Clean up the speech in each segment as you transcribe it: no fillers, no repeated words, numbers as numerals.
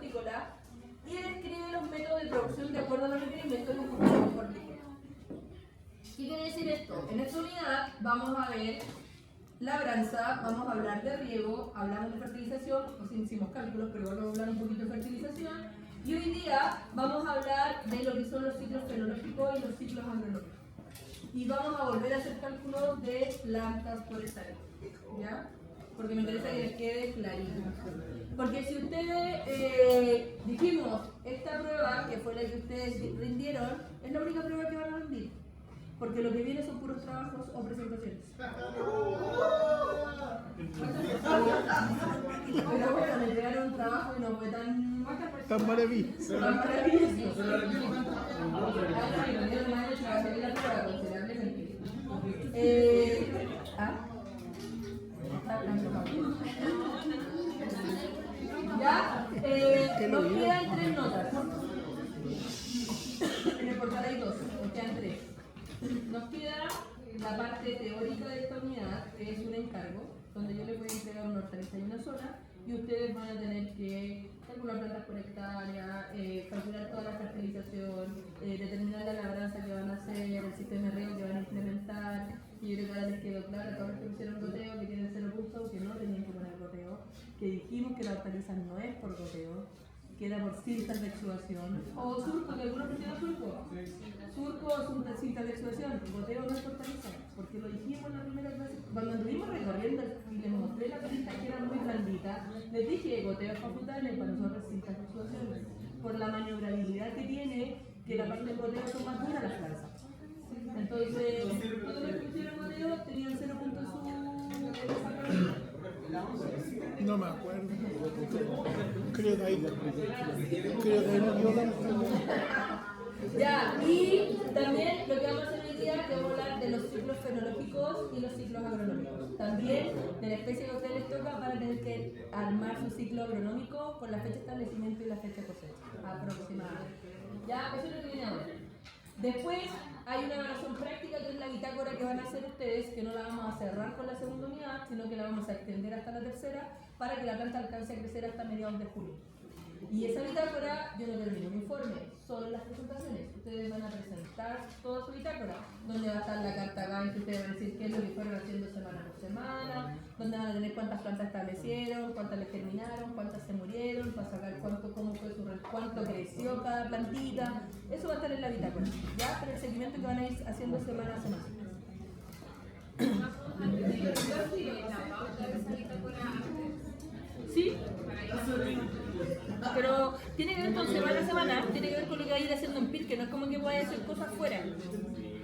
hortícola y describe los métodos de producción de acuerdo a los requerimientos de un cultivo hortícola. ¿Qué quiere decir esto? En esta unidad vamos a ver labranza, vamos a hablar de riego, hablamos de fertilización, pues hicimos cálculos, pero vamos a hablar un poquito de fertilización. Y hoy día vamos a hablar de lo que son los ciclos fenológicos y los ciclos agronómicos. Y vamos a volver a hacer cálculos de plantas por hectárea, ¿ya? Porque me interesa que les quede clarito. Porque si ustedes, dijimos, esta prueba, que fue la que ustedes rindieron, es la única prueba que van a rendir. Porque lo que viene son puros trabajos o presentaciones. Pero bueno, me entregaron un trabajo y no fue tan maravilloso. Tan maravilloso. Ya, nos quedan 3 notas. En el portal hay 2, nos quedan 3. Nos queda la parte teórica de esta unidad, que es un encargo, donde yo les voy a entregar una hortaliza y una zona, y ustedes van a tener que calcular plantas por hectárea, calcular toda la fertilización, determinar la labranza que van a hacer, el sistema de riego que van a implementar. Y yo creo que ahora les quedó claro a todos los que pusieron goteo, que tienen 0 puntos, que no tenían que poner goteo, que dijimos que la hortaliza no es por goteo, que era por cintas de exudación, o surco, que algunos pusieron surco. Surco o cintas de exudación, goteo no es hortaliza, porque lo dijimos en la primera clase. Cuando estuvimos recorriendo y les mostré la planta que era muy blandita, les dije que goteo es facultable para nosotros cintas de exudación, por la maniobrabilidad que tiene, que la parte del goteo son más duras las plantas. Entonces, todos los que pusieron goteo tenían 0 puntos en su... No me acuerdo. Creo que ahí no dio la... Ya, y también lo que vamos a hacer hoy día es hablar de los ciclos fenológicos y los ciclos agronómicos. También de la especie que a ustedes les toca van a tener que armar su ciclo agronómico con la fecha de establecimiento y la fecha de cosecha aproximadamente. Ya, eso es lo que viene ahora. Después hay una evaluación práctica que es la bitácora que van a hacer ustedes, que no la vamos a cerrar con la segunda unidad, sino que la vamos a extender hasta la tercera para que la planta alcance a crecer hasta mediados de julio. Y esa bitácora, yo no termino un informe, solo las presentaciones. Ustedes van a presentar toda su bitácora, donde va a estar la carta GAN, que ustedes van a decir qué es lo que fueron haciendo semana por semana, donde van a tener cuántas plantas establecieron, cuántas les germinaron, cuántas se murieron, para saber cómo fue cuánto creció cada plantita. Eso va a estar en la bitácora, ¿ya? Pero el seguimiento que van a ir haciendo semana a semana. Sí, pero tiene que ver con semana a semana, tiene que ver con lo que va a ir haciendo en PIR, que no es como que vaya a hacer cosas fuera.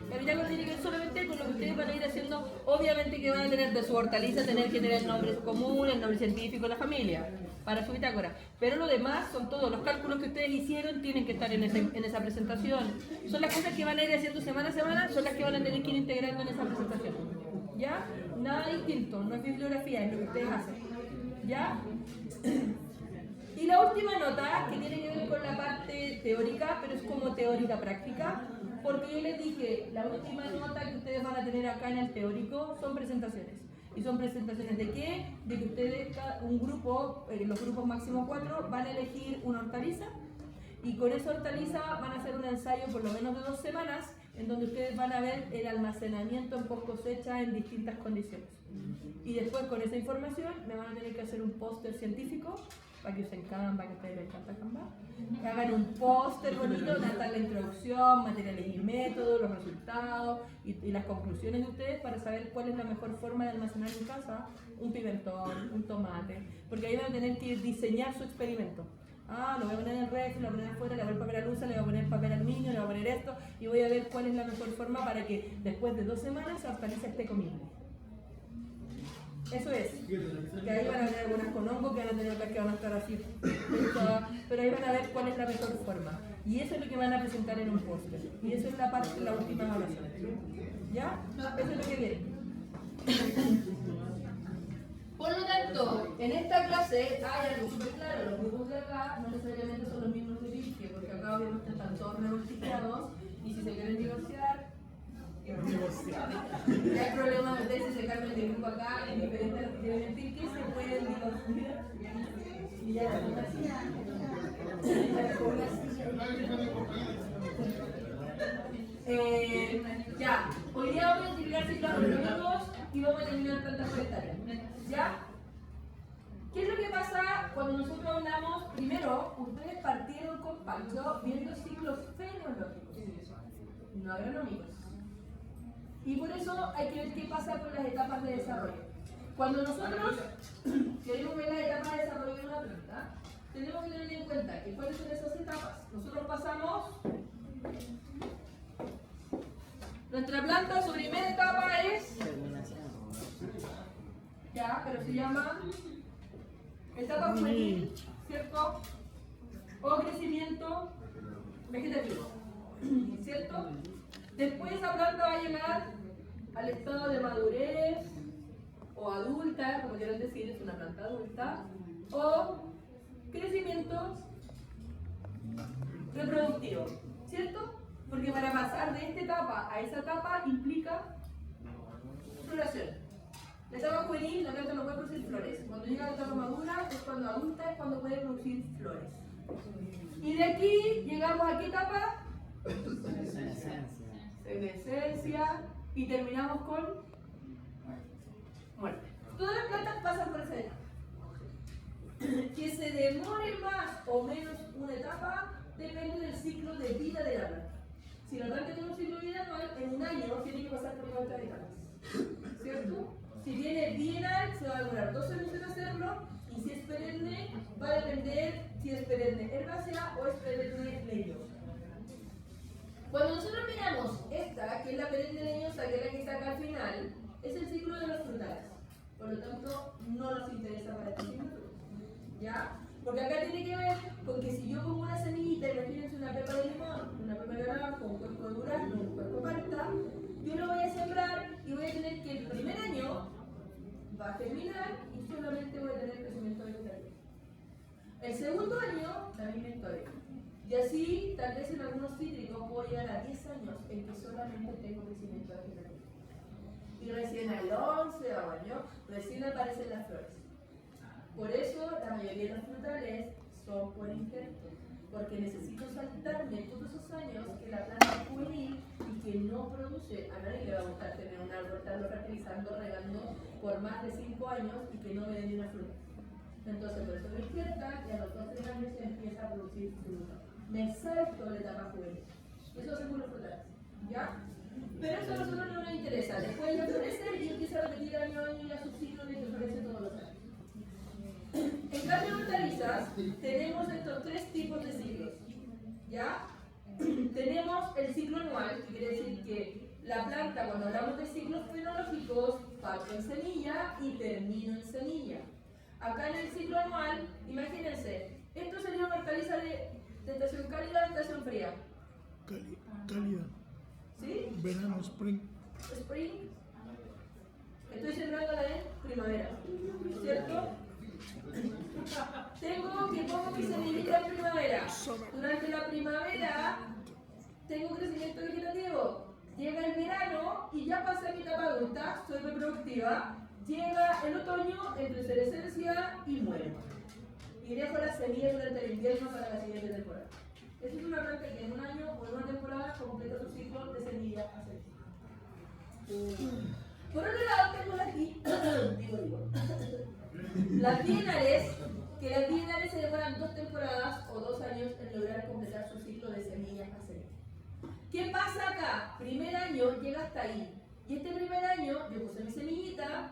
La bitácora tiene que ver solamente con lo que ustedes van a ir haciendo, obviamente que van a tener de su hortaliza, tener que tener el nombre común, el nombre científico, la familia, para su bitácora. Pero lo demás son todos los cálculos que ustedes hicieron, tienen que estar en esa presentación. Son las cosas que van a ir haciendo semana a semana, son las que van a tener que ir integrando en esa presentación. ¿Ya? Nada distinto, no es bibliografía, es lo que ustedes hacen. ¿Ya? Y la última nota, que tiene que ver con la parte teórica, pero es como teórica práctica, porque yo les dije, la última nota que ustedes van a tener acá en el teórico son presentaciones. ¿Y son presentaciones de qué? De que ustedes, un grupo, los grupos máximo 4, van a elegir una hortaliza, y con esa hortaliza van a hacer un ensayo por lo menos de 2 semanas, en donde ustedes van a ver el almacenamiento en post cosecha en distintas condiciones. Y después con esa información me van a tener que hacer un póster científico, para que usen Canva, que a ustedes les encanta Canva, que hagan un póster bonito donde está la introducción, materiales y métodos, los resultados y las conclusiones de ustedes para saber cuál es la mejor forma de almacenar en casa un pimentón, un tomate, porque ahí van a tener que diseñar su experimento. Ah, lo voy a poner en el refri, lo voy a poner afuera, le voy a poner papel alusa, le voy a poner papel aluminio, le voy a poner esto y voy a ver cuál es la mejor forma para que después de 2 semanas la hortaliza esté comible. Eso es, que ahí van a ver algunas con hongo, que van a tener otras que van a estar así, pero ahí van a ver cuál es la mejor forma. Y eso es lo que van a presentar en un póster. Y eso es la parte, la última evaluación. ¿Ya? Eso es lo que viene. Por lo tanto, en esta clase hay algo súper claro, los grupos de acá no necesariamente son los mismos de Virgen, porque acá obviamente están todos revoltijados y si se quieren divorciar, y hay problemas de ustedes si se cambian de grupo acá, en diferentes que se pueden divorciar y ya Ya, hoy día vamos a utilizar ciclos agronómicos y vamos a terminar plantas forestales. ¿Ya? ¿Qué es lo que pasa cuando nosotros hablamos? Primero, ustedes partieron con Pancho viendo ciclos fenológicos, no agronómicos. Y por eso hay que ver qué pasa con las etapas de desarrollo. Cuando nosotros queremos ver las etapas de desarrollo de una planta, tenemos que tener en cuenta que cuáles son esas etapas. Nosotros pasamos nuestra planta, su primera etapa es ya, pero se llama etapa juvenil, ¿cierto? O crecimiento vegetativo, ¿cierto? Después esa planta va a llegar al estado de madurez o adulta, como quieran decir, es una planta adulta, o crecimiento reproductivo, ¿cierto? Porque para pasar de esta etapa a esa etapa implica floración. La etapa juvenil, la planta no puede producir flores. Cuando llega a la etapa madura, es cuando adulta, es cuando puede producir flores. Y de aquí llegamos a qué etapa? Senescencia. Y terminamos con muerte. Todas las plantas pasan por esa etapa. Que se demore más o menos una etapa depende del ciclo de vida de la planta. Si la planta tiene un ciclo de vida anual, en un año tiene que pasar por nuestras etapas. ¿Cierto? Si viene bienal, se va a demorar 2 años en hacerlo, y si es perenne, va a depender si es perenne herbácea o es perenne leñosa. Cuando nosotros miramos esta, que es la perenne leñosa, que es la que está acá al final, es el ciclo de los frutales. Por lo tanto, no nos interesa para este ciclo. ¿Ya? Porque acá tiene que ver con que si yo pongo una semillita, imagínense una pepa de limón, una pepa de naranjo, un cuerpo de durazno, un cuerpo de palta, yo lo voy a sembrar y voy a tener que el primer año va a germinar y solamente voy a tener crecimiento vegetativo. El segundo año, también historia. Y así, tal vez en algunos cítricos puedo llegar a 10 años en que solamente tengo crecimiento vegetativo. Y recién al 11 año, recién aparecen las flores. Por eso la mayoría de los frutales son por injerto, porque necesito saltarme todos esos años que la planta es juvenil y que no produce. A nadie le va a gustar tener un árbol, estarlo fertilizando, regando por más de 5 años y que no me dé ni una fruta. Entonces por eso lo injertan y a los 2 o 3 años se empieza a producir fruta. Me salto la etapa juvenil. Eso hacen con los frutales, ¿ya? Pero eso a nosotros no nos interesa. Después ya florece y empieza a repetir año a año y a su ciclo de que florece todos los años. En cambio, en hortalizas tenemos estos 3 tipos de ciclos. ¿Ya? Tenemos el ciclo anual, que quiere decir que la planta, cuando hablamos de ciclos fenológicos, parto en semilla y termino en semilla. Acá en el ciclo anual, imagínense, esto sería una hortaliza de estación cálida o estación fría. Cálida. ¿Sí? Verano, spring. Spring. Estoy sembrándola en primavera, ¿cierto? Tengo que pongo mi semillita en primavera. Durante la primavera tengo crecimiento vegetativo. Llega el verano y ya pasé mi etapa adulta, soy reproductiva. Llega el otoño, entre senescencia y muero. Y dejo las semillas durante el invierno para la siguiente temporada. Esta es una planta que en un año o en una temporada completa su ciclo de semilla a semilla. Por otro lado tengo aquí, las bienales, que las bienales se demoran 2 temporadas o 2 años en lograr completar su ciclo de semilla a semilla. ¿Qué pasa acá? Primer año llega hasta ahí. Y este primer año yo puse mi semillita,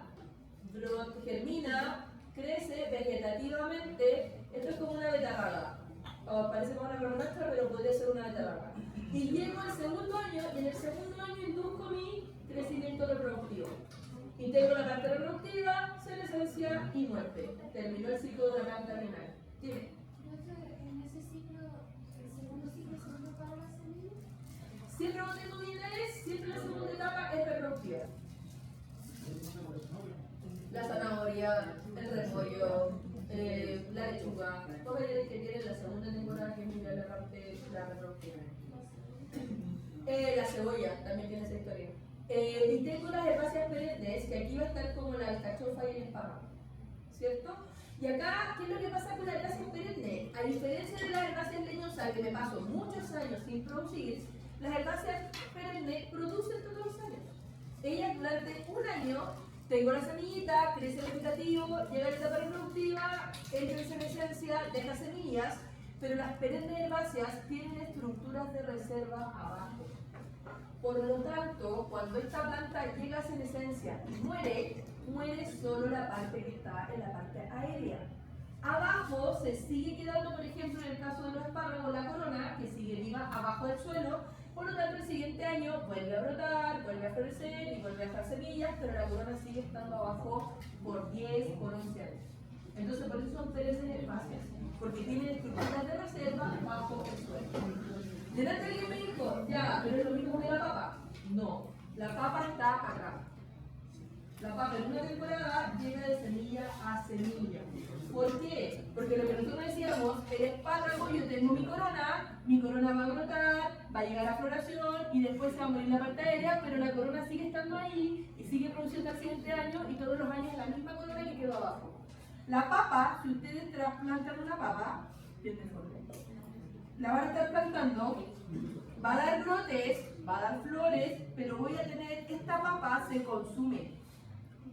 germina, crece vegetativamente. Esto es como una betarraga. Parece como una remolacha, pero podría ser una betarraga. Y llego al segundo año, y en el segundo año induzco mi crecimiento reproductivo. Y tengo la parte reproductiva, senescencia y muerte. Terminó el ciclo de la planta renal. Dime. ¿En ese ciclo, el segundo ciclo se usa para las semillas? Siempre cuando tengo bienales, siempre la segunda etapa es reproductiva. La zanahoria, el repollo, la lechuga, todo el que tiene la segunda temporada que es la parte la reproductiva. La cebolla también tiene esa historia. Y tengo las herbáceas perennes, que aquí va a estar como la alcachofa y el espárrago, ¿cierto? Y acá, ¿qué es lo que pasa con la herbácea perenne? A diferencia de las herbáceas leñosas, que me paso muchos años sin producir, las herbáceas perennes producen todos los años. Ellas durante un año, tengo la semillita, crece el vegetativo, llega la etapa reproductiva, entra en senescencia, deja semillas, pero las perennes herbáceas tienen estructuras de reserva abajo. Por lo tanto, cuando esta planta llega a senescencia y muere, muere solo la parte que está en la parte aérea. Abajo se sigue quedando, por ejemplo, en el caso de los espárragos, la corona, que sigue viva abajo del suelo. Por lo tanto, el siguiente año vuelve a brotar, vuelve a florecer y vuelve a dejar semillas, pero la corona sigue estando abajo por 10, por 11 años. Entonces, por eso son perennes herbáceas, porque tienen estructuras de reserva bajo el suelo. Delante alguien me dijo, ya, pero es lo mismo que la papa. No, la papa está acá. La papa en una temporada llega de semilla a semilla. ¿Por qué? Porque lo que nosotros decíamos, el espárrago, yo tengo mi corona va a brotar, va a llegar a floración y después se va a morir la parte aérea, pero la corona sigue estando ahí y sigue produciendo al siguiente año y todos los años la misma corona que quedó abajo. La papa, si ustedes trasplantan una papa, la van a estar plantando, va a dar brotes, va a dar flores, pero voy a tener, esta papa se consume.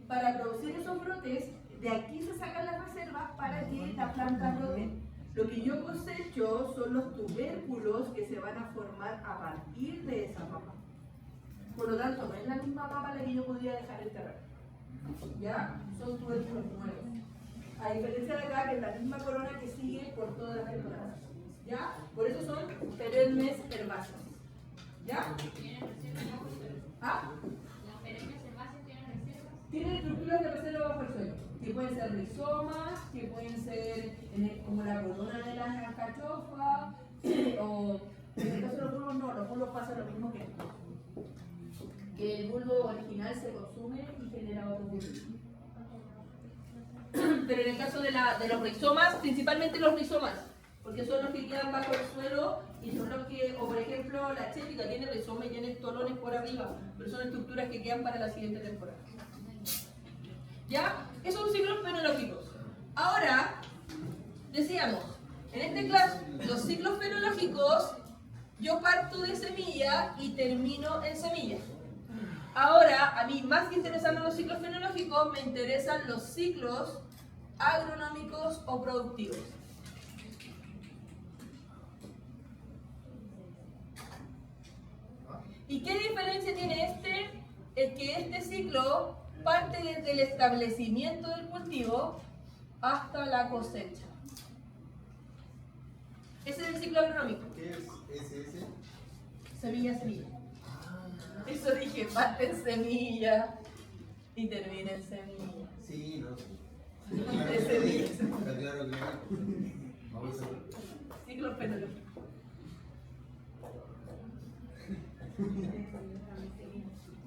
Para producir esos brotes, de aquí se sacan las reservas para que la planta brote. Lo que yo cosecho son los tubérculos que se van a formar a partir de esa papa. Por lo tanto, no es la misma papa la que yo podría dejar enterrar. ¿Ya? Son tubérculos nuevos. A diferencia de acá, que es la misma corona que sigue por todas las temporadas. ¿Ya? Por eso son perennes herbáceas. ¿Ya? ¿Ah? Tienen estructuras de reserva bajo el suelo, que pueden ser rizomas, que pueden ser como la corona de la alcachofa, o en el caso de los bulbos no, los bulbos pasa lo mismo que el bulbo original se consume y genera otro bulbo. Pero en el caso de los rizomas, principalmente los rizomas, porque son los que quedan bajo el suelo y son los que, o por ejemplo, la chética tiene rizoma y tiene estolones por arriba, pero son estructuras que quedan para la siguiente temporada. ¿Ya? Esos son ciclos fenológicos. Ahora, decíamos, en este caso, los ciclos fenológicos, yo parto de semilla y termino en semilla. Ahora, a mí, más que interesarme los ciclos fenológicos, me interesan los ciclos agronómicos o productivos. ¿Y qué diferencia tiene este? Es que este ciclo parte desde el establecimiento del cultivo hasta la cosecha. Ese es el ciclo agronómico. ¿Qué es SS? Semilla, semilla. Eso dije, parte en semilla y termina en semilla. Sí, no sé. De semilla. Está claro que vamos a ver. Ciclo fenológico.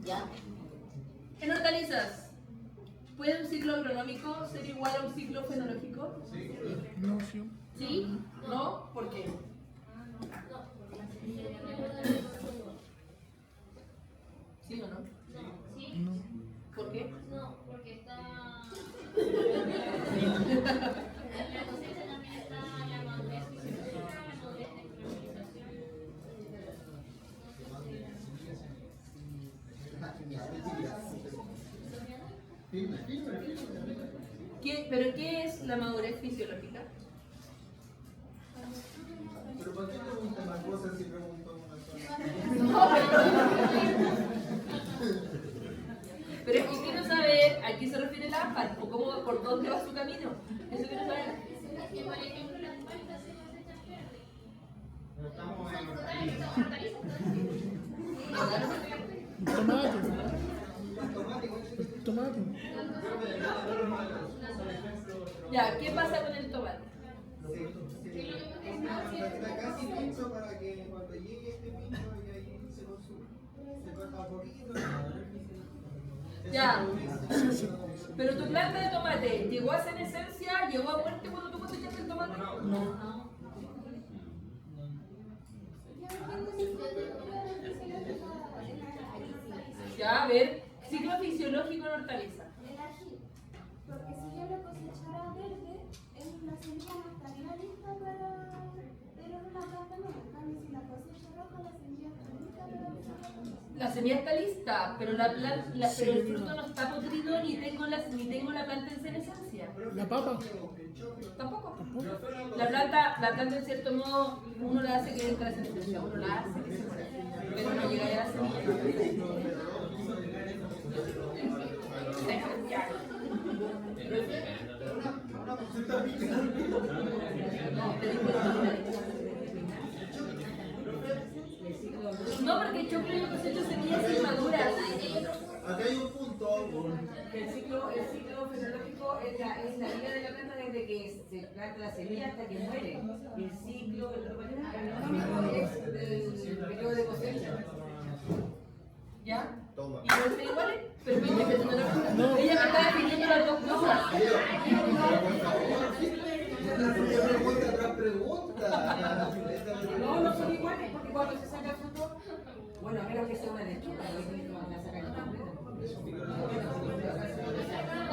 ¿Ya? En hortalizas, ¿puede un ciclo agronómico ser igual a un ciclo fenológico? No, sí. ¿Sí? ¿No? ¿Por qué? ¿Sí o no? No. ¿Por qué? No, porque está. En la cosecha también está la madurez fisiológica, la madurez de fertilización. ¿Pero qué es la madurez fisiológica? Pero ¿por qué pregunta más cosas si pregunto una sola? Pero es que quiero saber a qué se refiere el ámbar, o cómo, por dónde va su camino. Eso quiero saber. Que por ejemplo las plantas se cosechan verdes. Estamos Son en hortalizas, Tomate. Tomate. Ya, ¿qué pasa con el tomate? Está casi listo para que cuando llegue este pincho y ahí se consuma. Se corta un poquito. Ya. Pero tu planta de tomate, ¿llegó a senescencia? ¿Llegó a muerte cuando tú cosechaste el tomate? No. Ya, a ver, ciclo fisiológico en hortaliza. El ají. Porque si yo lo cosechara verde, semilla no estaría lista para tener una planta nueva. En cambio, si la cosecha roja, la semilla está lista para desarrollar. La semilla está lista, pero, pero el fruto no está podrido ni tengo la planta en senescencia. La papa. Tampoco. La planta en cierto modo, uno la hace que entre la senescencia, uno la hace que se muera. Pero no llega ya a la semilla. No, porque yo creo que cosecho semillas inmaduras. Acá hay un punto. El ciclo fenológico es la vida de la planta desde que se planta la semilla hasta que muere. Y el ciclo fenológico es del periodo de cosecha. ¿Ya? Toma. ¿Y pueden ser iguales? Pero me ella me está definiendo las dos cosas. ¿Por qué pregunta tras pregunta? No, no son iguales, porque cuando se saca el fruto, bueno, a menos que sea una lechuga, no es que van a sacar el completa.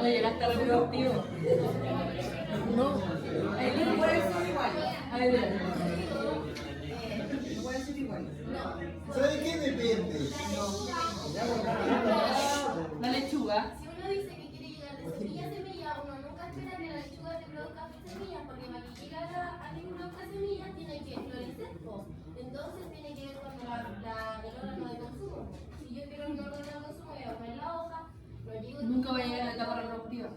Oye, llegaste a reproductivo. No. Ahí no pueden ser iguales. Ahí viene. No pueden ser iguales. ¿Sabe qué depende? La lechuga. Si uno dice que quiere llegar de semilla a semilla, uno nunca espera que la lechuga te produzca semillas, porque para que llegue a que produzca semillas tiene que florecer. Entonces tiene que ver con el órgano de consumo. Si yo quiero un órgano de consumo, voy a poner la hoja, no llego. Nunca voy a llegar a la etapa reproductiva.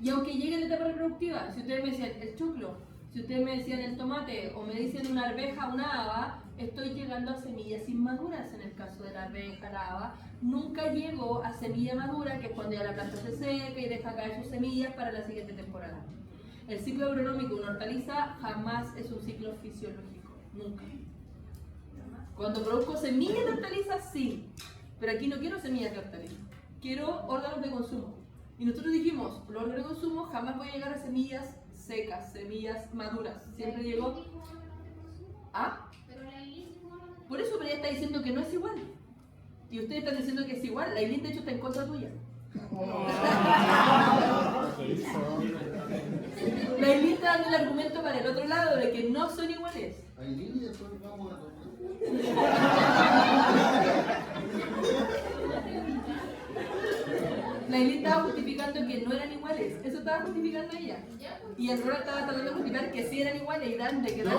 Y aunque llegue a la etapa reproductiva, si ustedes me decían el choclo, si ustedes me decían el tomate o me dicen una arveja, una haba, estoy llegando a semillas inmaduras en el caso de la arveja, la haba. Nunca llego a semilla madura, que es cuando ya la planta se seca y deja caer sus semillas para la siguiente temporada. El ciclo agronómico de una hortaliza jamás es un ciclo fisiológico, nunca. Cuando produzco semillas de hortaliza, sí, pero aquí no quiero semillas de hortaliza, quiero órganos de consumo. Y nosotros dijimos, los órganos de consumo jamás voy a llegar a semillas secas, semillas maduras, siempre llego... ¿Ah? Por eso, pero ella está diciendo que no es igual. Y ustedes están diciendo que es igual. La Eileen, de hecho, está en contra tuya. La Eileen está dando el argumento para el otro lado de que no son iguales. Aileen, y después vamos a tomar. La Eileen estaba justificando que no eran iguales. Eso estaba justificando ella. Y el Rora estaba tratando de justificar que sí eran iguales y darle que sí.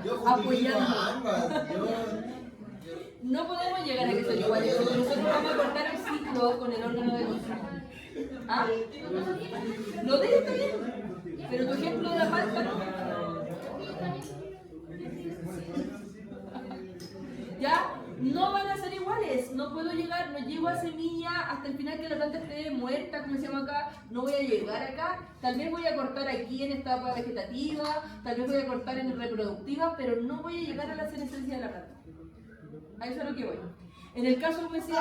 Yo justifico Apoyando. a ambas. No podemos llegar a que son iguales, porque nosotros vamos a cortar el ciclo con el órgano de consumo. ¿Ah? Lo de está bien, pero tu ejemplo de la palta no. Ya no van a ser iguales, no puedo llegar, no llego a semilla hasta el final que la planta esté muerta, como decíamos acá, no voy a llegar acá, tal vez voy a cortar aquí en esta etapa vegetativa, tal vez voy a cortar en reproductiva, pero no voy a llegar a la senescencia de la planta. A eso es a lo que voy. En el caso, como decía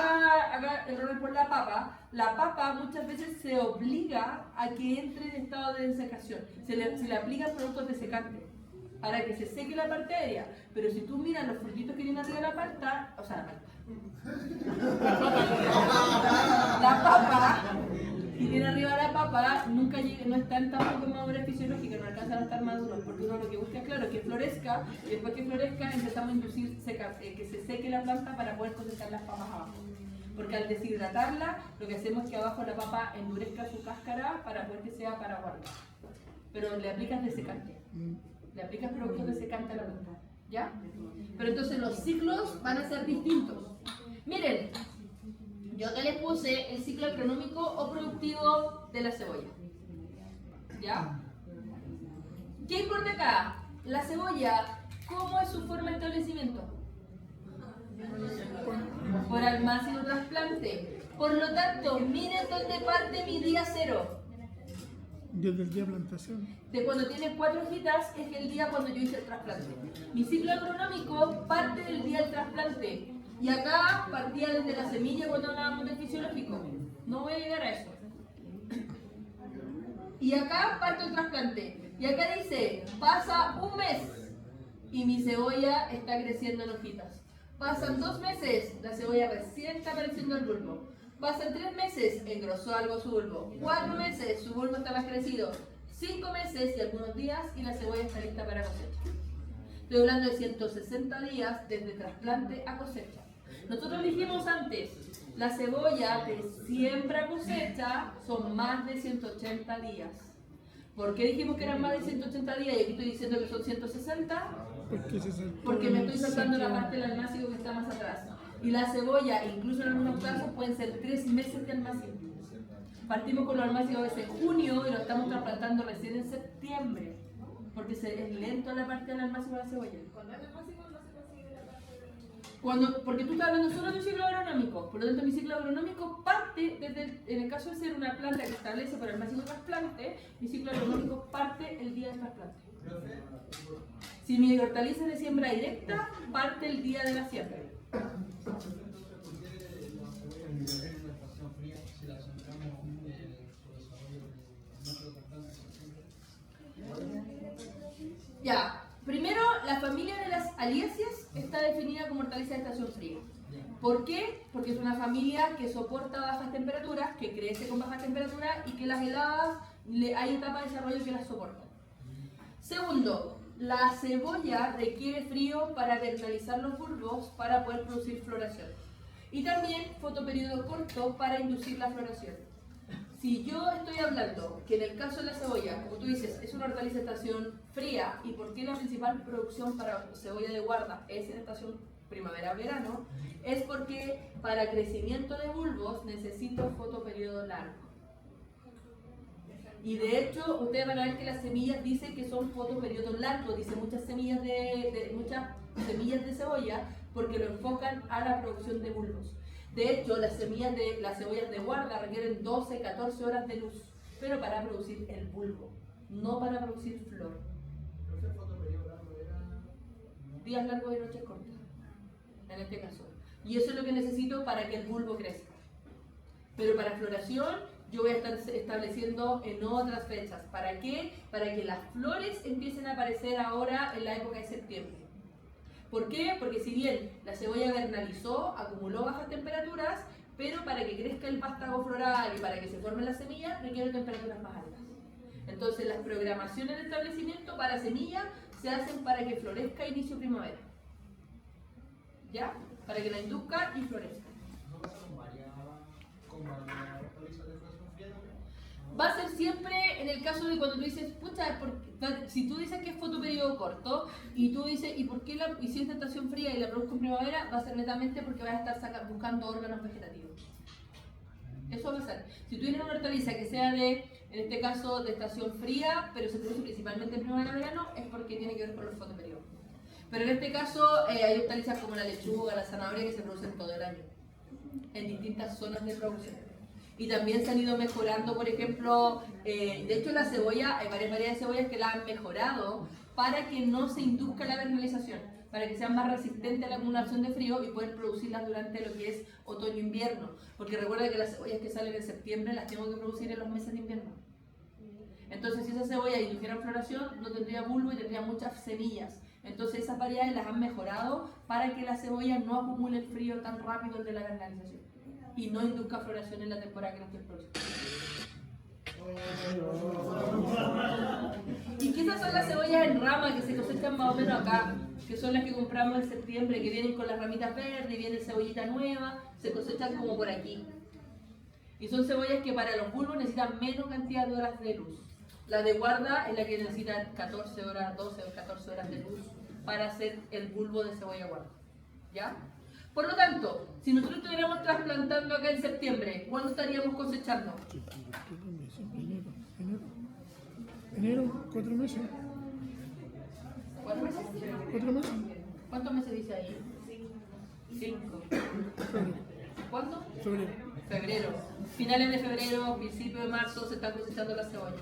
acá el Robert por la papa muchas veces se obliga a que entre en estado de desecación. Se le aplican productos desecantes para que se seque la parte aérea. Pero si tú miras los frutitos que tienen arriba de la palta, o sea, la papa que tiene arriba la papa nunca llega, no están tampoco en madurez fisiológica, no alcanzan a estar maduros, porque uno lo que busca es claro que florezca, y después que florezca empezamos a inducir que se seque la planta para poder cosechar las papas abajo. Porque al deshidratarla, lo que hacemos es que abajo la papa endurezca su cáscara para poder que sea para guardar. Pero le aplicas desecante. Le aplicas productos desecantes a la planta. ¿Ya? Pero entonces los ciclos van a ser distintos. Miren, yo acá les puse el ciclo agronómico o productivo de la cebolla. ¿Ya? ¿Qué importa acá? La cebolla, ¿cómo es su forma de establecimiento? Por almácigo trasplante. Por lo tanto, miren dónde parte mi día cero. Desde el día de plantación. De cuando tiene 4 hojitas es el día cuando yo hice el trasplante. Mi ciclo agronómico parte del día del trasplante. Y acá partía desde la semilla cuando hablábamos del fisiológico. No voy a llegar a eso. Y acá parte el trasplante. Y acá dice, pasa un mes y mi cebolla está creciendo en hojitas. Pasan 2 meses, la cebolla recién está apareciendo el bulbo. Pasan 3 meses, engrosó algo su bulbo. 4 meses, su bulbo está más crecido. 5 meses y algunos días y la cebolla está lista para cosecha. Estoy hablando de 160 días desde trasplante a cosecha. Nosotros dijimos antes, la cebolla de siembra a cosecha son más de 180 días. ¿Por qué dijimos que eran más de 180 días y aquí estoy diciendo que son 160? Porque me estoy saltando la parte del almácigo que está más atrás. Y la cebolla, incluso en algunos casos, pueden ser 3 meses de almácigo. Partimos con los almácigos desde junio y lo estamos trasplantando recién en septiembre. Porque es lento la parte del almácigo de la cebolla. Porque tú estás hablando solo de un ciclo agronómico. Por lo tanto, mi ciclo agronómico parte desde en el caso de ser una planta que establece por almácigo de trasplante, mi ciclo agronómico parte el día del trasplante. Si mi hortaliza es de siembra directa, parte el día de la siembra. Ya, primero la familia de las aliáceas está definida como hortaliza de estación fría. ¿Por qué? Porque es una familia que soporta bajas temperaturas, que crece con bajas temperaturas y que las heladas hay etapas de desarrollo que las soportan. Segundo, la cebolla requiere frío para vernalizar los bulbos para poder producir floración. Y también fotoperiodo corto para inducir la floración. Si yo estoy hablando que en el caso de la cebolla, como tú dices, es una hortaliza de estación fría, ¿y por qué la principal producción para cebolla de guarda es en estación primavera-verano? Es porque para crecimiento de bulbos necesito fotoperiodo largo. Y de hecho, ustedes van a ver que las semillas dicen que son fotoperiodo largo, dicen muchas semillas de cebolla, porque lo enfocan a la producción de bulbos. De hecho, las cebollas de guarda requieren 12, 14 horas de luz, pero para producir el bulbo, no para producir flor. Días largos y noches cortas, en este caso. Y eso es lo que necesito para que el bulbo crezca. Pero para floración, yo voy a estar estableciendo en otras fechas. ¿Para qué? Para que las flores empiecen a aparecer ahora en la época de septiembre. ¿Por qué? Porque si bien la cebolla vernalizó, acumuló bajas temperaturas, pero para que crezca el vástago floral y para que se formen las semillas, requiere temperaturas más altas. Entonces las programaciones de establecimiento para semilla se hacen para que florezca a inicio primavera. ¿Ya? Para que la induzca y florezca. Va a ser siempre en el caso de cuando tú dices, pucha, si tú dices que es fotoperiodo corto y tú dices, ¿y por qué y si es de estación fría y la produzco en primavera? Va a ser netamente porque vas a estar buscando órganos vegetativos. Eso va a ser. Si tú tienes una hortaliza que sea en este caso, de estación fría, pero se produce principalmente en primavera-verano, es porque tiene que ver con los fotoperiodos. Pero en este caso hay hortalizas como la lechuga, la zanahoria que se producen todo el año, en distintas zonas de producción. Y también se han ido mejorando, por ejemplo, de hecho la cebolla, hay varias variedades de cebollas que la han mejorado para que no se induzca la vernalización, para que sean más resistentes a la acumulación de frío y poder producirlas durante lo que es otoño-invierno. Porque recuerda que las cebollas que salen en septiembre las tengo que producir en los meses de invierno. Entonces si esa cebolla indujera floración, no tendría bulbo y tendría muchas semillas. Entonces esas variedades las han mejorado para que la cebolla no acumule el frío tan rápido el de la vernalización y no induzca floración en la temporada que no esté próxima. Y que esas son las cebollas en rama que se cosechan más o menos acá, que son las que compramos en septiembre, que vienen con las ramitas verdes, viene cebollita nueva, se cosechan como por aquí. Y son cebollas que para los bulbos necesitan menos cantidad de horas de luz. La de guarda es la que necesita 14 horas, 12 o 14 horas de luz para hacer el bulbo de cebolla guarda. ¿Ya? Por lo tanto, si nosotros estuviéramos trasplantando acá en septiembre, ¿cuándo estaríamos cosechando? Enero, 4 meses. ¿4 meses? 4 meses. ¿Cuántos meses dice ahí? 5. ¿Cuándo? Febrero. Febrero. Finales de febrero, principio de marzo se están cosechando las cebollas.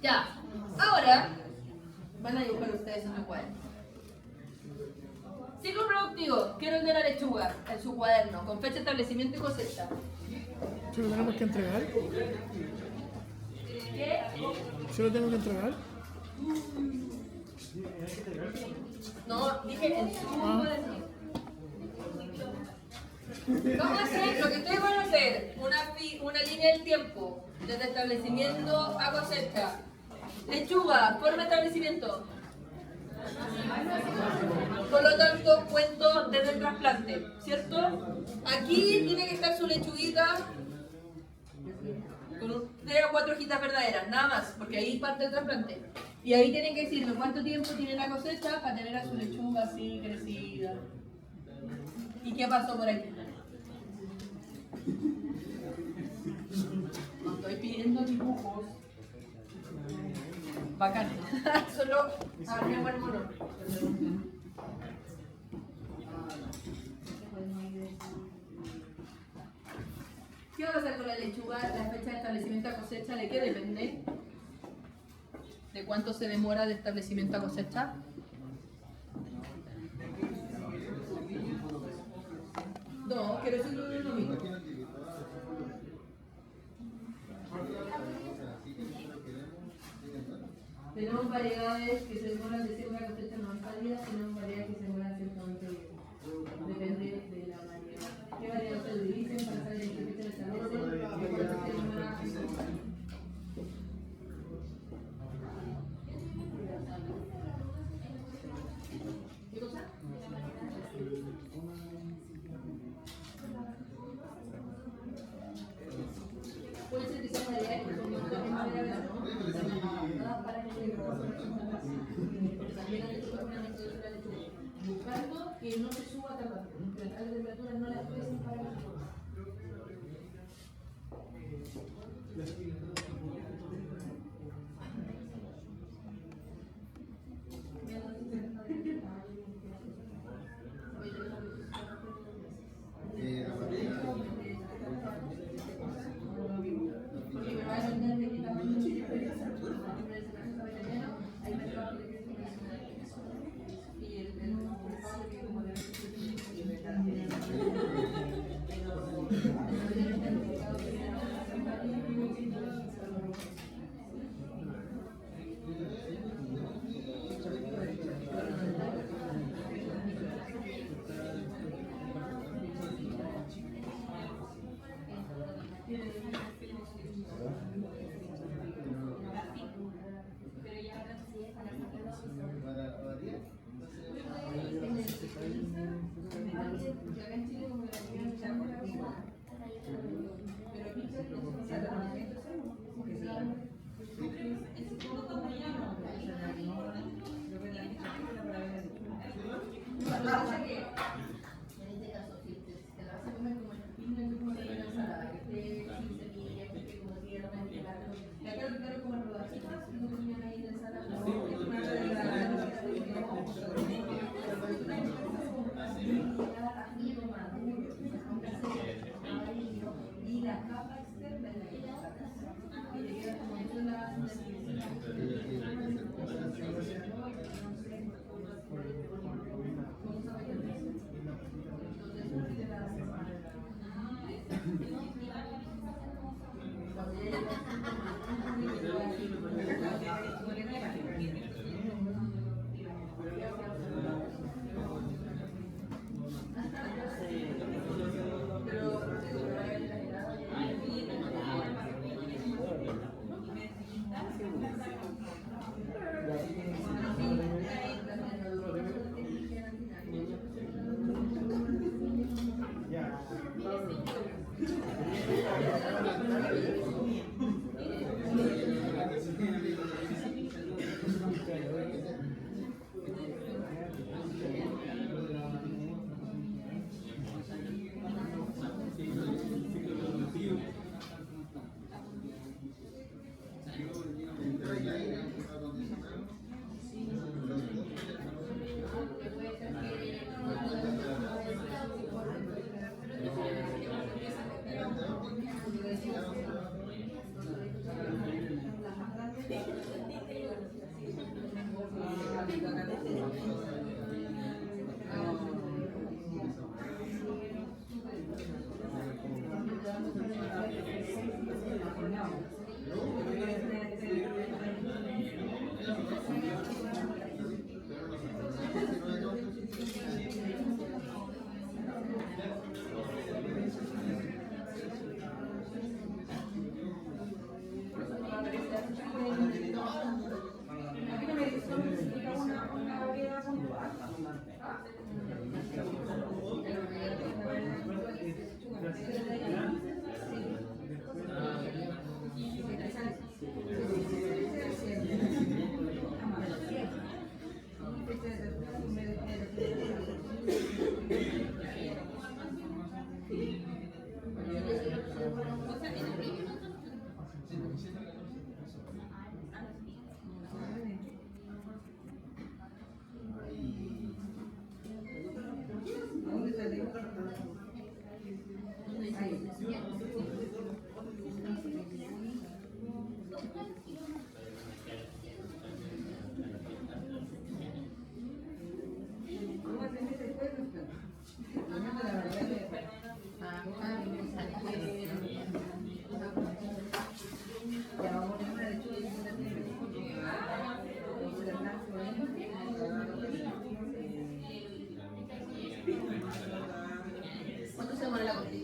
Ya, ahora van a dibujar ustedes en su cuaderno. Ciclo productivo, quiero el de la lechuga en su cuaderno, con fecha de establecimiento y cosecha. ¿Se lo tenemos que entregar? ¿Qué? ¿Se lo tengo que entregar? No, dije en su cuaderno. Vamos a hacer lo que ustedes van a hacer, una línea del tiempo, desde establecimiento a cosecha. Lechuga, forma de establecimiento. Por lo tanto, cuento desde el trasplante, ¿cierto? Aquí tiene que estar su lechuguita con 3 o 4 hojitas verdaderas, nada más, porque ahí parte el trasplante. Y ahí tienen que decirme cuánto tiempo tiene la cosecha para tener a su lechuga así crecida. ¿Y qué pasó por aquí? No estoy pidiendo dibujos. Bacán. Solo hablemos el mono. ¿Qué va a pasar con la lechuga? La fecha de establecimiento a cosecha, ¿de qué depende? ¿De cuánto se demora de establecimiento a cosecha? No, quiero decir lo mismo. Tenemos variedades que se demoran de ser una cosecha 90 días, tenemos variedades que se demoran 120 días. Depende de la variedad. ¿Qué variedad se utilicen para saber en qué fecha se establece? ¿Qué cuánto se demora? ¿Qué cosa? Puede ser que sean variedades que son más variables, ¿no? Para que también la lechuga es una mezcla de la lechuga. Buscando que no se suba tan rápido, que las temperaturas no las pesen para que se suba.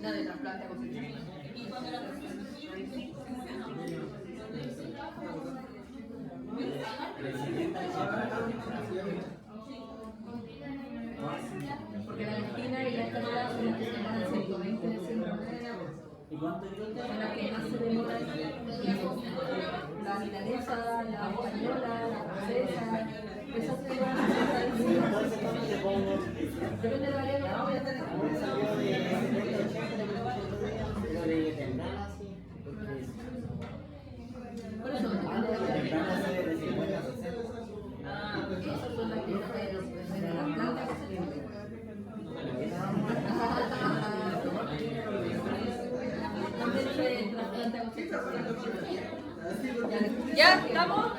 La de trasplante a cosecha. Y cuando la persona Porque la Argentina y la Canadá son las que se van a 120 de centro. Son las que más se demoran. La milanesa, la española, la francesa, esas se demoran 60. Depende de la variedad. Por eso, depende de la variedad. Esas son las que de la planta que se ¿Ya? ¿Estamos?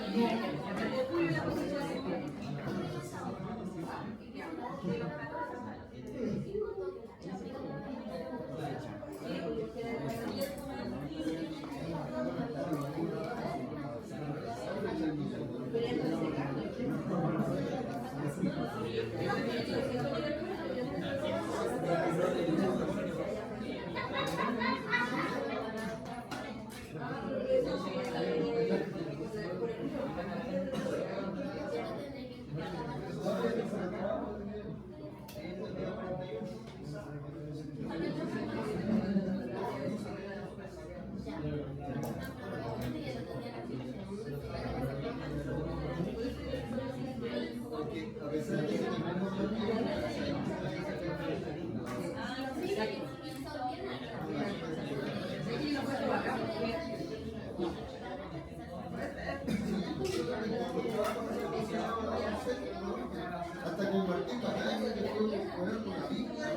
Hasta con Martín Pataña, que tuvo que poner una Biblia.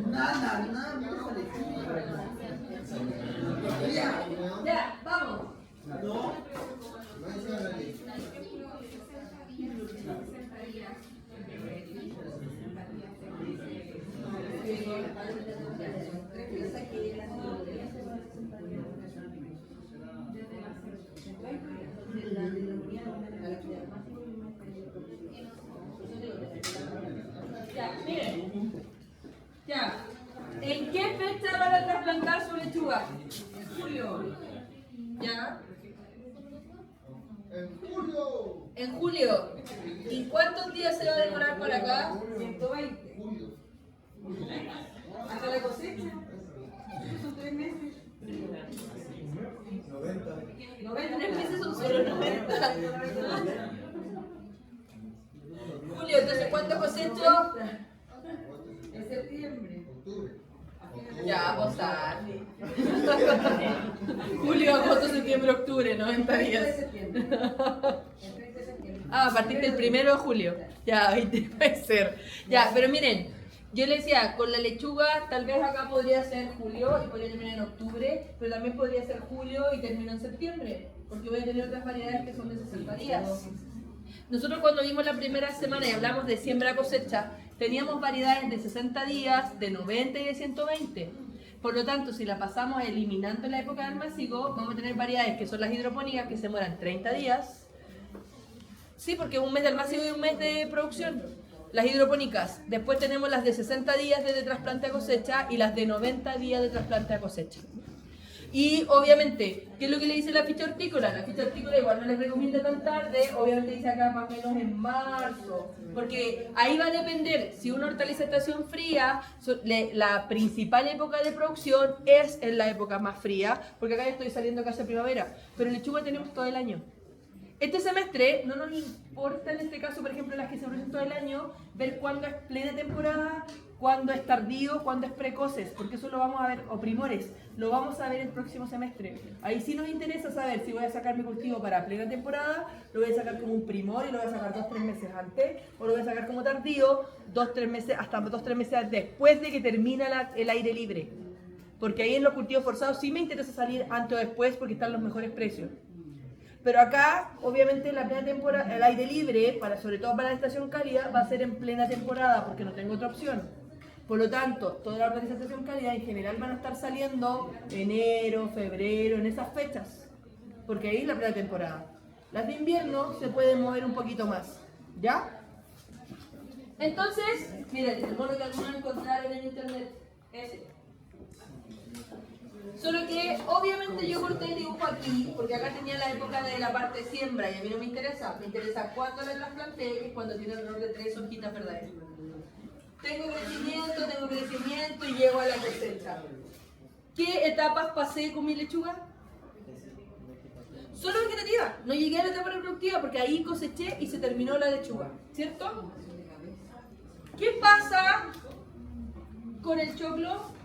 Nada, Ya, vamos. No es la ley. Ya, miren. Ya. ¿En qué fecha van a trasplantar su lechuga? En julio. ¿Ya? En julio. En julio. ¿Y cuántos días se va a demorar por acá? 120. Julio. Hasta la cosecha. Son 3 meses. 90. 3 meses son solo 90. Julio, entonces ¿cuándo cosecho? En septiembre. Octubre. Ya, vamos a julio, agosto, septiembre, octubre, 90 El 30 de días. septiembre. El 30 de septiembre. Ah, a partir del 1 de julio. Ya, 20 puede ser. Ya, pero miren, yo le decía, con la lechuga tal vez acá podría ser julio y podría terminar en octubre, pero también podría ser julio y termino en septiembre, porque voy a tener otras variedades que son de 60 días. Nosotros cuando vimos la primera semana y hablamos de siembra cosecha, teníamos variedades de 60 días, de 90 y de 120. Por lo tanto, si la pasamos eliminando la época del masivo, vamos a tener variedades que son las hidropónicas que se demoran 30 días. Sí, porque un mes del masivo y un mes de producción. Las hidropónicas. Después tenemos las de 60 días de trasplante a cosecha y las de 90 días de trasplante a cosecha. Y obviamente, ¿qué es lo que le dice la ficha hortícola? La ficha hortícola igual no les recomienda tan tarde, obviamente dice acá más o menos en marzo, porque ahí va a depender, si una hortaliza estación fría, la principal época de producción es en la época más fría, porque acá ya estoy saliendo casi a primavera, pero lechuga tenemos todo el año. Este semestre no nos importa en este caso, por ejemplo, las que se producen todo el año, ver cuándo es plena temporada, cuándo es tardío, cuándo es precoces, porque eso lo vamos a ver, o primores, lo vamos a ver el próximo semestre. Ahí sí nos interesa saber si voy a sacar mi cultivo para plena temporada, lo voy a sacar como un primor y lo voy a sacar 2-3 meses antes, o lo voy a sacar como tardío, 2-3 meses, hasta 2-3 meses después de que termina el aire libre. Porque ahí en los cultivos forzados sí me interesa salir antes o después porque están los mejores precios. Pero acá, obviamente, la plena temporada, el aire libre, sobre todo para la estación cálida, va a ser en plena temporada porque no tengo otra opción. Por lo tanto, toda la organización cálida en general van a estar saliendo enero, febrero, en esas fechas. Porque ahí es la plena temporada. Las de invierno se pueden mover un poquito más. ¿Ya? Entonces, miren, el mono que algunos encontraron en internet, ese. Solo que obviamente yo corté el dibujo aquí, porque acá tenía la época de la parte siembra y a mí no me interesa cuándo la trasplanté, que es cuando tiene alrededor de 3 hojitas verdaderas. Tengo crecimiento y llego a la cosecha. ¿Qué etapas pasé con mi lechuga? Solo vegetativa, no llegué a la etapa reproductiva porque ahí coseché y se terminó la lechuga, ¿cierto? ¿Qué pasa con el choclo?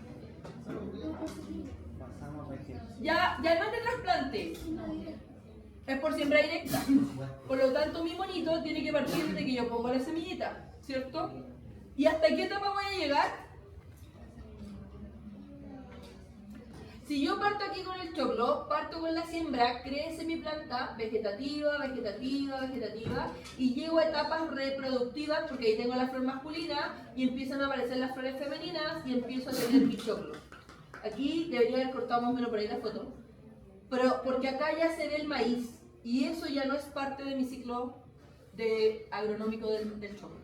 Ya no es de trasplante, es por siembra directa. Por lo tanto, mi monito tiene que partir de que yo pongo la semillita, ¿cierto? ¿Y hasta qué etapa voy a llegar? Si yo parto aquí con el choclo, parto con la siembra, crece mi planta vegetativa, y llego a etapas reproductivas porque ahí tengo la flor masculina y empiezan a aparecer las flores femeninas y empiezo a tener mi choclo. Aquí debería haber cortado más o menos por ahí la foto, pero porque acá ya se ve el maíz y eso ya no es parte de mi ciclo agronómico del choclo.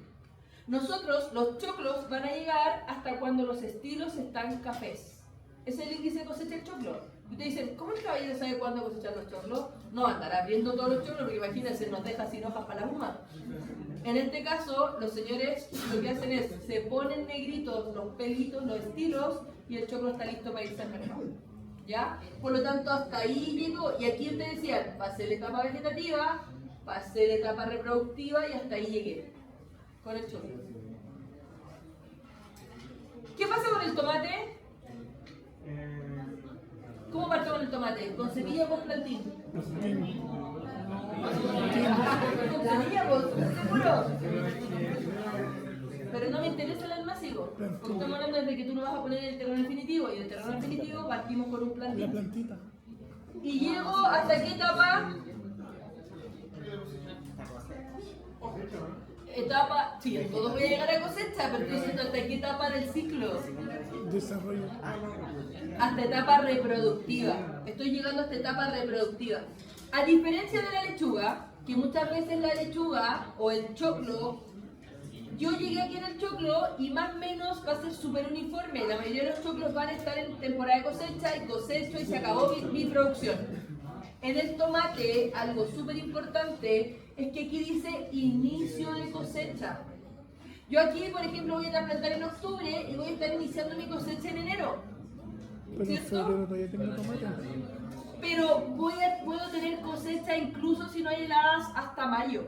Nosotros, los choclos van a llegar hasta cuando los estilos están cafés. Es el índice de cosecha del choclo. Y ustedes dicen, ¿cómo el caballero sabe cuándo cosechar los choclos? No andará abriendo todos los choclos porque imagínense, nos deja sin hojas para la huma. En este caso, los señores lo que hacen es, se ponen negritos los pelitos, los estilos, y el choclo está listo para irse al mercado. ¿Ya? Por lo tanto, hasta ahí llegó. Y aquí ustedes decían, pasé la etapa vegetativa, pasé la etapa reproductiva y hasta ahí llegué. Con el choclo. ¿Qué pasa con el tomate? ¿Cómo parto con el tomate? ¿Con semilla o con plantín? ¿Con semilla vos? ¿Seguro? Pero no me interesa el almácigo. Porque estamos hablando de que tú lo vas a poner en el terreno definitivo. Y en el terreno definitivo partimos con un plantín. La plantita. ¿Y llego hasta qué etapa? Sí, en todo voy a llegar a cosecha, pero estoy diciendo hasta qué etapa del ciclo. Desarrollo. Hasta etapa reproductiva. Estoy llegando a esta etapa reproductiva. A diferencia de la lechuga, que muchas veces la lechuga o el choclo, yo llegué aquí en el choclo y más o menos va a ser súper uniforme. La mayoría de los choclos van a estar en temporada de cosecha y cosecho y se acabó mi producción. En el tomate, algo súper importante es que aquí dice inicio de cosecha. Yo aquí, por ejemplo, voy a trasplantar en octubre y voy a estar iniciando mi cosecha en enero. Pero en ¿Cierto? febrero todavía tengo tomate. Pero puedo tener cosecha incluso si no hay heladas hasta mayo.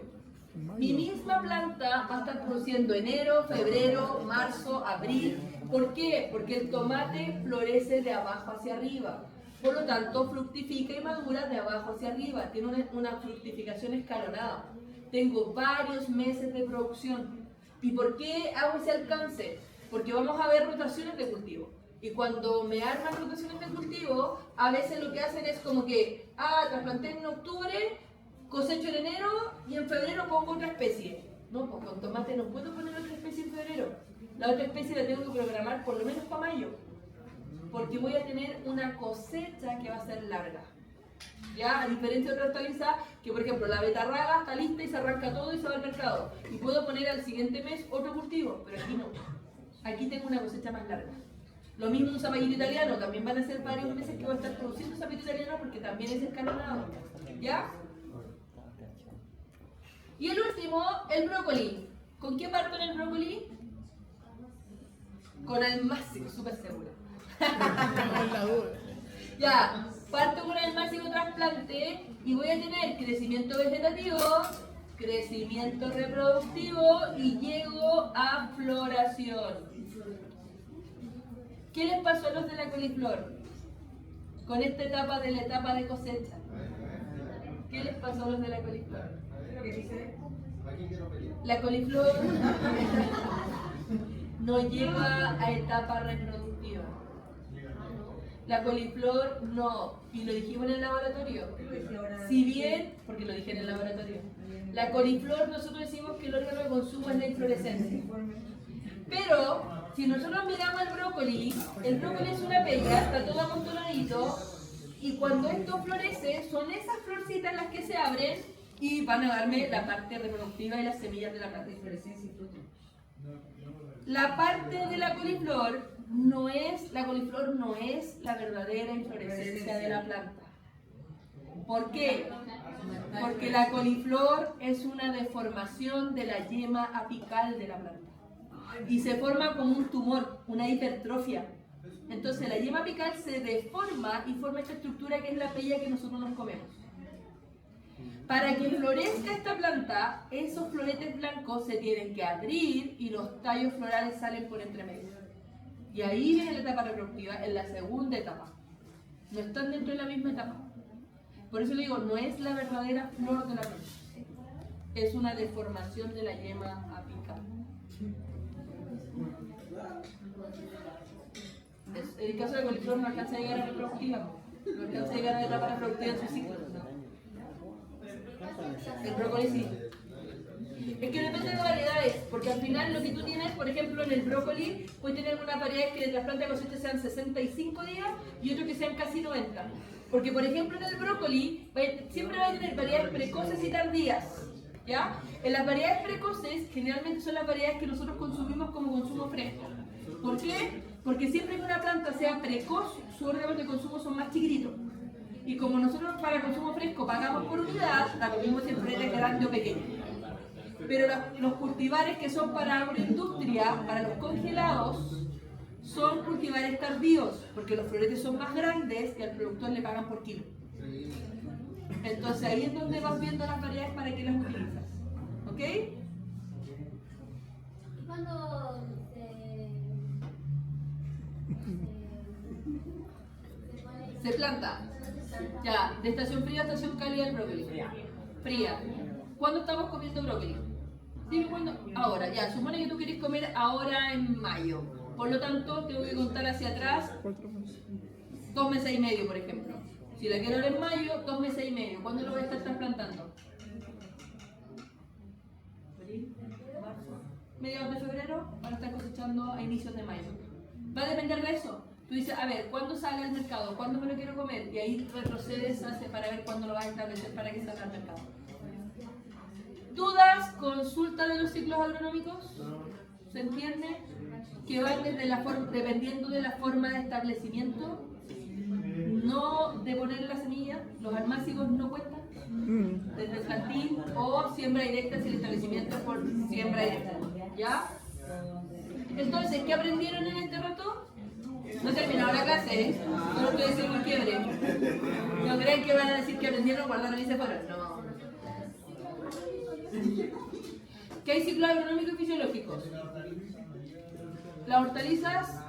Mi misma planta va a estar produciendo enero, febrero, marzo, abril. ¿Por qué? Porque el tomate florece de abajo hacia arriba. Por lo tanto, fructifica y madura de abajo hacia arriba. Tiene una fructificación escalonada. Tengo varios meses de producción. ¿Y por qué hago ese alcance? Porque vamos a ver rotaciones de cultivo. Y cuando me arman rotaciones de cultivo, a veces lo que hacen es como que, trasplanté en octubre, cosecho en enero y en febrero pongo otra especie. No, pues con tomate no puedo poner otra especie en febrero. La otra especie la tengo que programar por lo menos para mayo. Porque voy a tener una cosecha que va a ser larga. Ya, a diferencia de otra hortaliza, que por ejemplo la betarraga está lista y se arranca todo y se va al mercado. Y puedo poner al siguiente mes otro cultivo, pero aquí no. Aquí tengo una cosecha más larga. Lo mismo un zapallito italiano, también van a ser varios meses que voy a estar produciendo zapallito italiano porque también es escalonado. ¿Ya? Y el último, el brócoli. ¿Con qué parto en el brócoli? Con almácigo, súper segura. Ya, parto con almácigo trasplante y voy a tener crecimiento vegetativo, crecimiento reproductivo y llego a floración. ¿Qué les pasó a los de la coliflor? Con esta etapa de la etapa de cosecha. ¿Qué les pasó a los de la coliflor? La coliflor no llega a etapa reproductiva. La coliflor no, y lo dijimos en el laboratorio. Si bien, porque lo dije en el laboratorio, la coliflor nosotros decimos que el órgano de consumo es la inflorescencia. Pero, si nosotros miramos el brócoli es una pella, está todo amontonadito, y cuando esto florece, son esas florcitas las que se abren y van a darme la parte reproductiva y las semillas de la planta de inflorescencia y fruto. La parte de la coliflor la coliflor no es la verdadera inflorescencia de la planta. ¿Por qué? Porque la coliflor es una deformación de la yema apical de la planta y se forma como un tumor, una hipertrofia. Entonces la yema apical se deforma y forma esta estructura que es la pella que nosotros nos comemos. Para que florezca esta planta, esos floretes blancos se tienen que abrir y los tallos florales salen por entre medio. Y ahí viene la etapa reproductiva, en la segunda etapa. No están dentro de la misma etapa. Por eso le digo, no es la verdadera flor de la planta. Es una deformación de la yema apical. En el caso de la coliflor no alcanza a llegar a reproductiva. No alcanza a llegar a la etapa reproductiva en su ciclo. El brócoli sí. Es que depende de variedades, porque al final lo que tú tienes, por ejemplo, en el brócoli, puedes tener unas variedades que las plantas de cosecha sean 65 días y otras que sean casi 90. Porque, por ejemplo, en el brócoli siempre va a tener variedades precoces y tardías. ¿Ya? En las variedades precoces, generalmente son las variedades que nosotros consumimos como consumo fresco. ¿Por qué? Porque siempre que una planta sea precoz, sus órganos de consumo son más chiquititos. Y como nosotros para consumo fresco pagamos por unidad, la comimos siempre de grande o pequeño. Pero los cultivares que son para agroindustria, para los congelados, son cultivares tardíos, porque los floretes son más grandes y al productor le pagan por kilo. Entonces ahí es donde vas viendo las variedades para que las utilizas. ¿Ok? Y cuando Se planta. Ya, de estación fría a estación cálida el brócoli. Fría. ¿Cuándo estamos comiendo brócoli? Dime cuándo. Ahora, ya. Supone que tú quieres comer ahora en mayo. Por lo tanto, tengo que contar hacia atrás 4 meses. 2 meses y medio, por ejemplo. Si la quiero ahora en mayo, 2 meses y medio. ¿Cuándo lo voy a estar trasplantando? Mediados de febrero, van a estar cosechando a inicios de mayo. Va a depender de eso. Tú dices, a ver, ¿cuándo sale al mercado? ¿Cuándo me lo quiero comer? Y ahí retrocedes para ver cuándo lo vas a establecer para que salga al mercado. ¿Dudas? Consulta de los ciclos agronómicos. ¿Se entiende? Que van desde dependiendo de la forma de establecimiento, no de poner la semilla, los almácigos no cuentan, desde el plantín o siembra directa si el establecimiento es por siembra directa. ¿Ya? Entonces, ¿qué aprendieron en este rato? No he terminado la clase, ¿eh? Solo estoy diciendo un quiebre. ¿No creen que van a decir que aprendieron, guardaron y se fueron? No. ¿Qué hay ciclos agronómicos y fisiológicos? Las hortalizas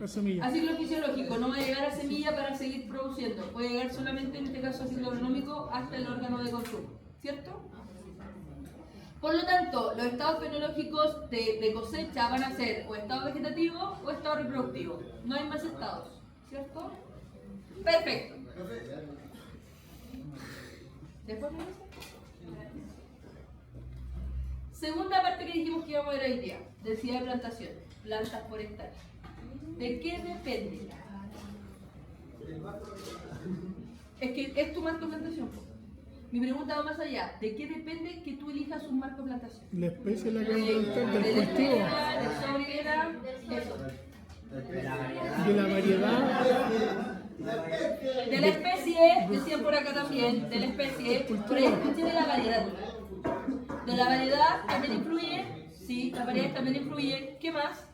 La semilla. a ciclo fisiológico, no va a llegar a semilla para seguir produciendo, puede llegar solamente en este caso a ciclo agronómico hasta el órgano de consumo, ¿cierto? Por lo tanto, los estados fenológicos de cosecha van a ser o estado vegetativo o estado reproductivo, no hay más estados, ¿cierto? Perfecto. ¿Después me dice? Segunda parte que dijimos que íbamos a ver hoy día, densidad de plantación, plantas por hectárea. ¿De qué depende? Es que es tu marco de plantación. Mi pregunta va más allá. ¿De qué depende que tú elijas un marco de plantación? La especie es la que va a plantar, De del la cultivo, especie, del sobrevivera, eso. de la variedad, De la especie, decían por acá también, de la especie, por ahí escuché de la variedad. De la variedad también influye, sí, la variedad también influye. ¿Qué más?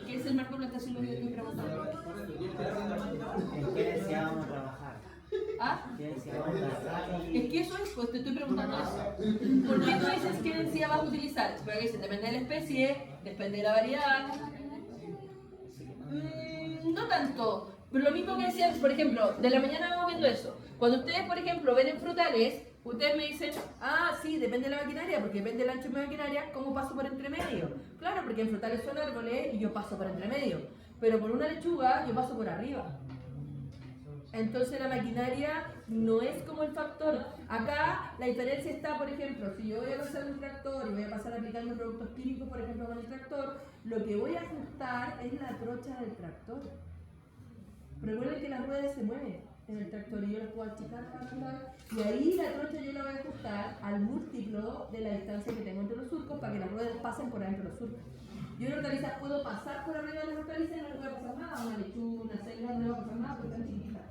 ¿Qué es el marco de plantación? Lo que estoy preguntando. ¿En qué densidad vamos a trabajar? ¿Ah? ¿En qué densidad vamos a trabajar? Es que eso es, pues te estoy preguntando eso. ¿Por qué tú dices qué densidad vas a utilizar? Porque dicen, depende de la especie, depende de la variedad. No tanto. Pero lo mismo que decían, por ejemplo, de la mañana vamos viendo eso. Cuando ustedes, por ejemplo, ven en frutales, ustedes me dicen, ah, sí, depende de la maquinaria, porque depende del ancho de mi maquinaria, ¿cómo paso por entre medio? Claro, porque en frutales son árboles y yo paso por entre medio. Pero por una lechuga yo paso por arriba. Entonces la maquinaria no es como el factor. Acá la diferencia está, por ejemplo, si yo voy a pasar un tractor y voy a pasar aplicando productos químicos, por ejemplo, con el tractor, lo que voy a ajustar es la trocha del tractor. Recuerden que las ruedas se mueven. en el tractor y yo las puedo achicar para andar. Y ahí la trocha yo la voy a ajustar al múltiplo de la distancia que tengo entre los surcos para que las ruedas pasen por adentro de los surcos. Yo en hortalizas puedo pasar por arriba de las hortalizas y no le puede pasar nada. Una lechuga, una cebolla no le va a pasar nada porque están chiquitas.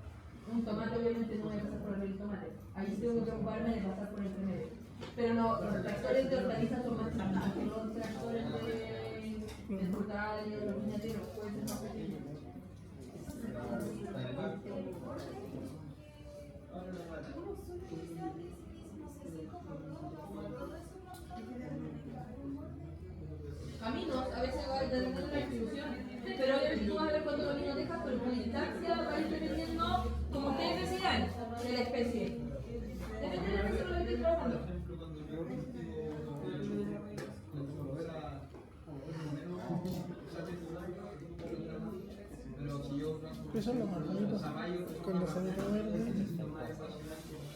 Un tomate obviamente no voy a pasar por arriba del tomate. Ahí sí tengo que preocuparme de pasar por el medio. Pero no, los tractores de hortalizas son más chiquitos que los tractores de frutales, de los viñateros, pueden ser más pequeños. Caminos, a veces va a depender de la distribución, pero obviamente tú vas a ver cuántos caminos dejas, pero por distancia va a ir dependiendo como ustedes decidan de la especie. Depende de la especie con la que estés trabajando. Eso es lo más bonito. Con los zapatos verdes.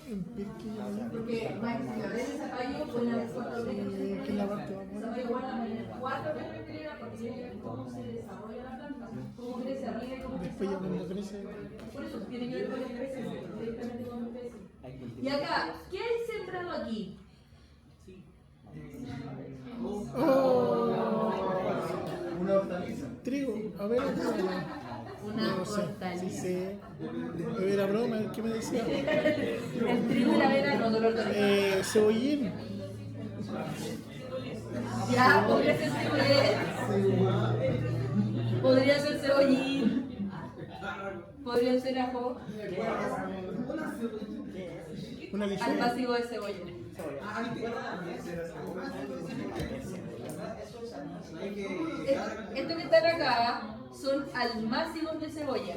En Pirque y allá. Porque más si la ves el zapallo, pueden haber 4 metros. Que es la parte más El bonita. zapallo guarda 4 metros de libra porque tiene que ver cómo se desarrolla la planta, cómo crece arriba y cómo crece Después ya abajo. cuando crece. Por eso tiene que ver con las especies, directamente con las especies. Y acá, ¿qué hay sembrado aquí? ¡Oh! Una hortaliza. Trigo. A ver, Una no sé. hortaliza. Sí, sé. A ver, a broma, ¿qué me decía? El trigo y la avena no dolor de oreja. Cebollín. Ya, podría ser cebollín. Podría ser cebollín. Podría ser ajo. Una Al lechuga. pasivo de cebolla. Estos que están acá son almácigos de cebolla.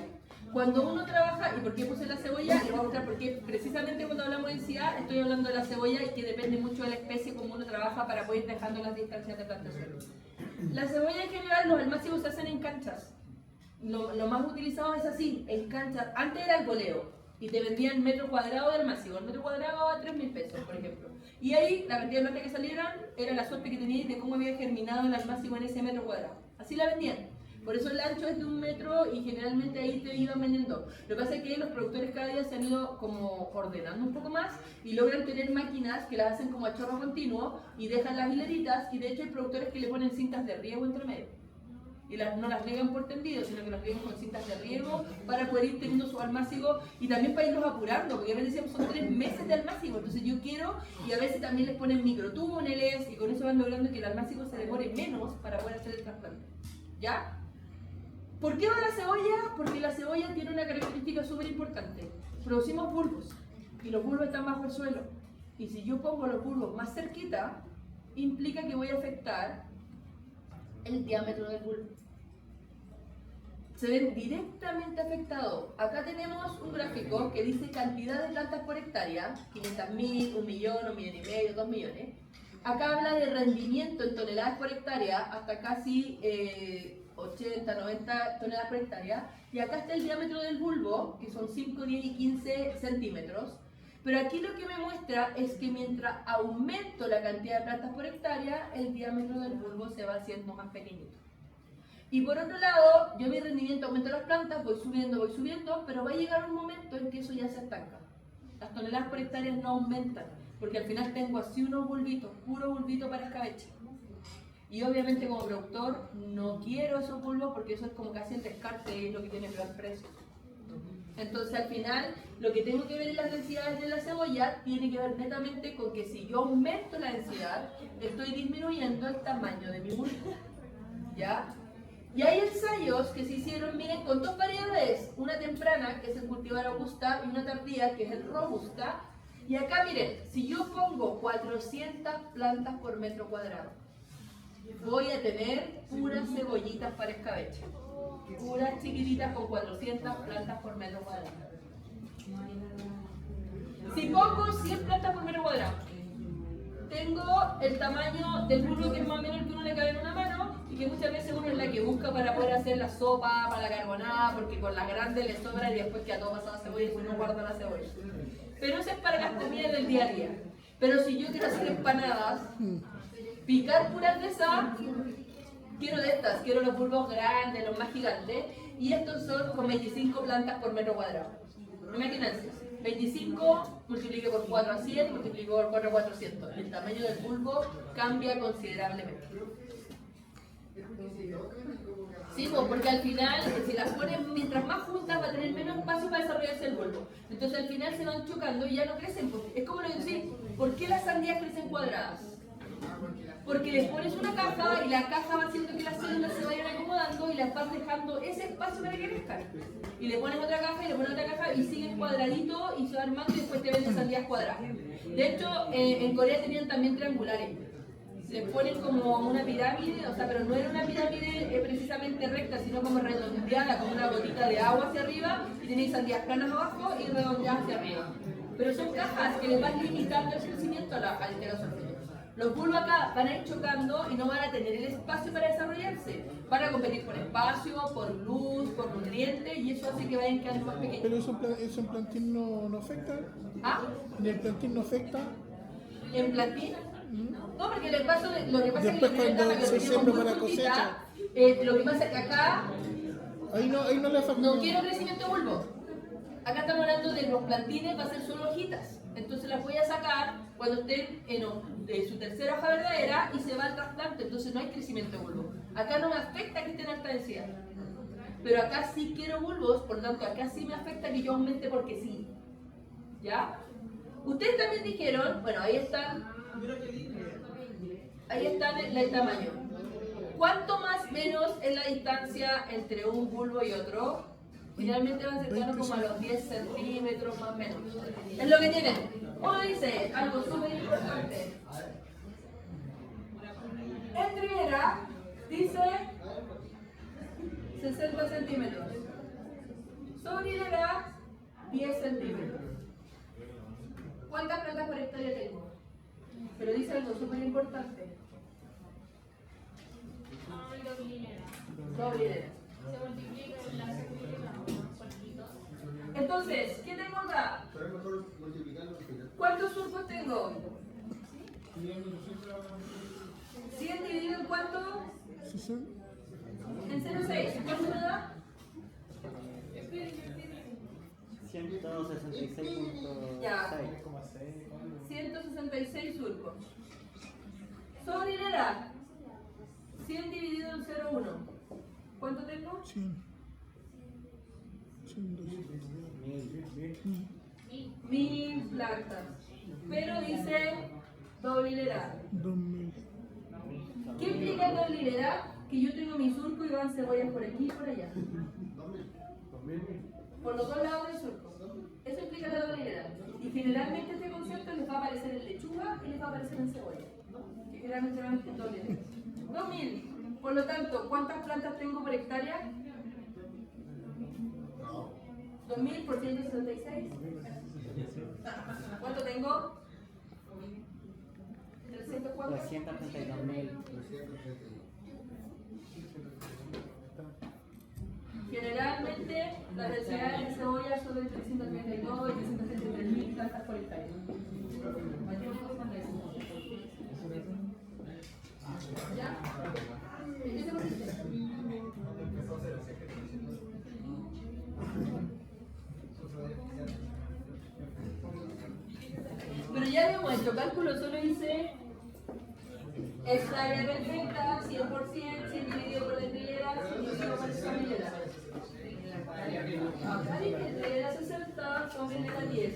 Cuando uno trabaja, ¿y por qué puse la cebolla? Les voy a mostrar porque precisamente cuando hablamos de densidad estoy hablando de la cebolla y que depende mucho de la especie como uno trabaja para poder ir dejando las distancias de plantación. La cebolla en general, los almácigos se hacen en canchas. Lo más utilizado es así, en canchas. Antes era el goleo y te vendían metro cuadrado de almácigo. El metro cuadrado a 3.000 pesos, por ejemplo. Y ahí la cantidad de plata que salieran era la suerte que teníais de cómo había germinado el almácigo en ese metro cuadrado. Así la vendían. Por eso el ancho es de 1 metro y generalmente ahí te iban vendiendo. Lo que pasa es que los productores cada día se han ido como ordenando un poco más y logran tener máquinas que las hacen como a chorro continuo y dejan las hileritas, y de hecho hay productores que le ponen cintas de riego entre medio. Y no las riegan por tendido, sino que las riegan con cintas de riego para poder ir teniendo su almácigo y también para irlos apurando, porque a veces decíamos son 3 meses de almácigo, entonces yo quiero, y a veces también les ponen microtúneles y con eso van logrando que el almácigo se demore menos para poder hacer el trasplante. ¿Ya? ¿Por qué va la cebolla? Porque la cebolla tiene una característica súper importante. Producimos bulbos y los bulbos están bajo el suelo. Y si yo pongo los bulbos más cerquita, implica que voy a afectar el diámetro del bulbo. Se ven directamente afectados. Acá tenemos un gráfico que dice cantidad de plantas por hectárea, 500.000, 1 millón, 1,5 millones, 2 millones. Acá habla de rendimiento en toneladas por hectárea hasta casi 80, 90 toneladas por hectárea. Y acá está el diámetro del bulbo, que son 5, 10 y 15 centímetros. Pero aquí lo que me muestra es que mientras aumento la cantidad de plantas por hectárea, el diámetro del bulbo se va haciendo más pequeñito. Y por otro lado, yo mi rendimiento aumento las plantas, voy subiendo, pero va a llegar un momento en que eso ya se estanca. Las toneladas por hectárea no aumentan, porque al final tengo así unos bulbitos, puro bulbito para escabeche. Y obviamente como productor no quiero esos bulbos porque eso es como casi el descarte y es lo que tiene peor precio. Entonces al final lo que tengo que ver en las densidades de la cebolla tiene que ver netamente con que si yo aumento la densidad, estoy disminuyendo el tamaño de mi bulbo. ¿Ya? Y hay ensayos que se hicieron, miren, con 2 variedades, una temprana, que es el cultivar Augusta, y una tardía, que es el Robusta. Y acá miren, si yo pongo 400 plantas por metro cuadrado, voy a tener puras cebollitas para escabeche. Puras chiquititas con 400 plantas por metro cuadrado. Si pongo 100 plantas por metro cuadrado, tengo el tamaño del bulbo que es más o menos el que uno le cabe en una mano y que muchas veces uno es la que busca para poder hacer la sopa, para la carbonada, porque con la grande le sobra y después queda todo pasado a cebolla y uno guarda la cebolla. Pero eso es para las comidas del día a día. Pero si yo quiero hacer empanadas, picar puras de esas, quiero de estas, quiero los bulbos grandes, los más gigantes, y estos son con 25 plantas por metro cuadrado. Imagínense, 25 multiplique por 4 a 100, multiplique por 4 a 400. El tamaño del bulbo cambia considerablemente. Sí, pues, porque al final, si las pones mientras más juntas, va a tener menos espacio para desarrollarse el bulbo. Entonces al final se van chocando y ya no crecen. Es como lo que decís, ¿por qué las sandías crecen cuadradas? Porque les pones una caja y la caja va haciendo que las células se vayan acomodando y las vas dejando ese espacio para que crezcan. Y le pones otra caja y le pones otra caja y siguen cuadradito y se va armando y después te venden sandías cuadradas. De hecho, en Corea tenían también triangulares. Se ponen como una pirámide, o sea, pero no era una pirámide precisamente recta, sino como redondeada, como una gotita de agua hacia arriba, y tenéis sandías planas abajo y redondeadas hacia arriba. Pero son cajas que les van limitando el crecimiento al pterosaurios. Los bulbos acá van a ir chocando y no van a tener el espacio para desarrollarse. Van a competir por espacio, por luz, por nutrientes, y eso hace que vayan quedando más pequeños. Pero eso en plantín no afecta. ¿Ah? ¿Y el plantín no afecta? ¿En plantín? No, porque lo que pasa es Después que cuando se siembra para cosecha. Lo que pasa es que acá Ahí no le afecta. no quiero crecimiento de bulbo. Acá estamos hablando de los plantines, va a ser solo hojitas. Entonces las voy a sacar cuando estén en su tercera hoja verdadera y se va al trasplante. Entonces no hay crecimiento de bulbo. Acá no me afecta que esté en alta densidad. Pero acá sí quiero bulbos, por lo tanto acá sí me afecta que yo aumente porque sí. ¿Ya? Ustedes también dijeron, bueno, ahí están el tamaño. ¿Cuánto más menos es la distancia entre un bulbo y otro? Finalmente van cercano como a los 10 centímetros más o menos. Es lo que tienen. Uno dice algo súper importante. En Rivera dice 60 centímetros. Sobre Rivera 10 centímetros. ¿Cuántas plantas por hectárea tengo? Pero dice algo súper importante. Doble hilera. Se multiplica con la segunda por 2. Entonces, ¿qué tengo acá? Pero es mejor multiplicarlo al final. ¿Cuántos surcos tengo? 100 dividido en cuánto? En 0,6. ¿Cuánto me da? 166.6. Ya. 166 surcos. Sobre hilera. 100 dividido en 0,1. ¿Cuánto tengo? 100. 1000 plantas. Pero dice doble hilera. 2000. ¿Qué implica doble hilera? Que yo tengo mi surco y van cebollas por aquí y por allá. Por los dos lados del surco. Eso implica la doble hilera. Y generalmente este concepto les va a aparecer en lechuga y les va a aparecer en cebolla. Que generalmente es doble hilera. 2000. Por lo tanto, ¿cuántas plantas tengo por hectárea? 2000 por 166. ¿Cuánto tengo? 304. 332.000. Generalmente las densidades de cebolla son de 332 y 333.000 plantas por hectárea. ¿Ya? Pero ya habíamos hecho cálculo, solo hice hectárea perfecta, 100%, 100 dividido por la entreguera, 100 dividido por esa hilera. Acá dice entreguera 60, son hilera 10.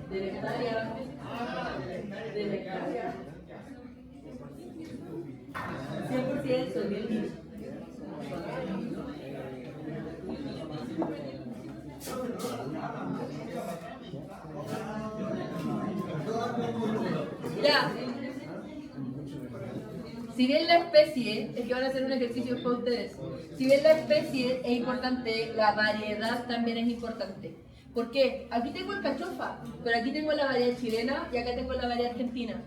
De la hectárea. De la hectárea. 100% son 10.000. Ya. Si bien la especie, es que van a hacer un ejercicio con ustedes, si bien la especie es importante, la variedad también es importante. ¿Por qué? Aquí tengo alcachofa, pero aquí tengo la variedad chilena y acá tengo la variedad argentina.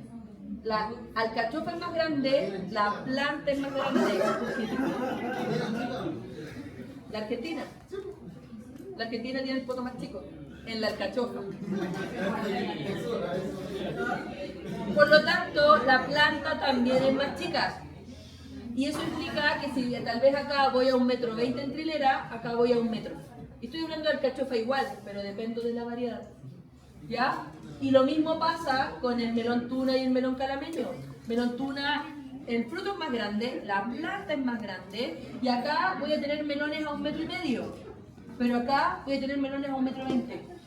La alcachofa es más grande, la planta es más grande. La Argentina. La Argentina tiene el poto más chico en la alcachofa. Por lo tanto, la planta también es más chica. Y eso implica que si tal vez acá voy a 1,20 m en trilera, acá voy a 1 metro. Estoy hablando del alcachofa igual, pero depende de la variedad. ¿Ya? Y lo mismo pasa con el melón tuna y el melón calameño. Melón tuna, el fruto es más grande, la planta es más grande, y acá voy a tener melones a 1,5 m. Pero acá voy a tener melones a 1,20 m.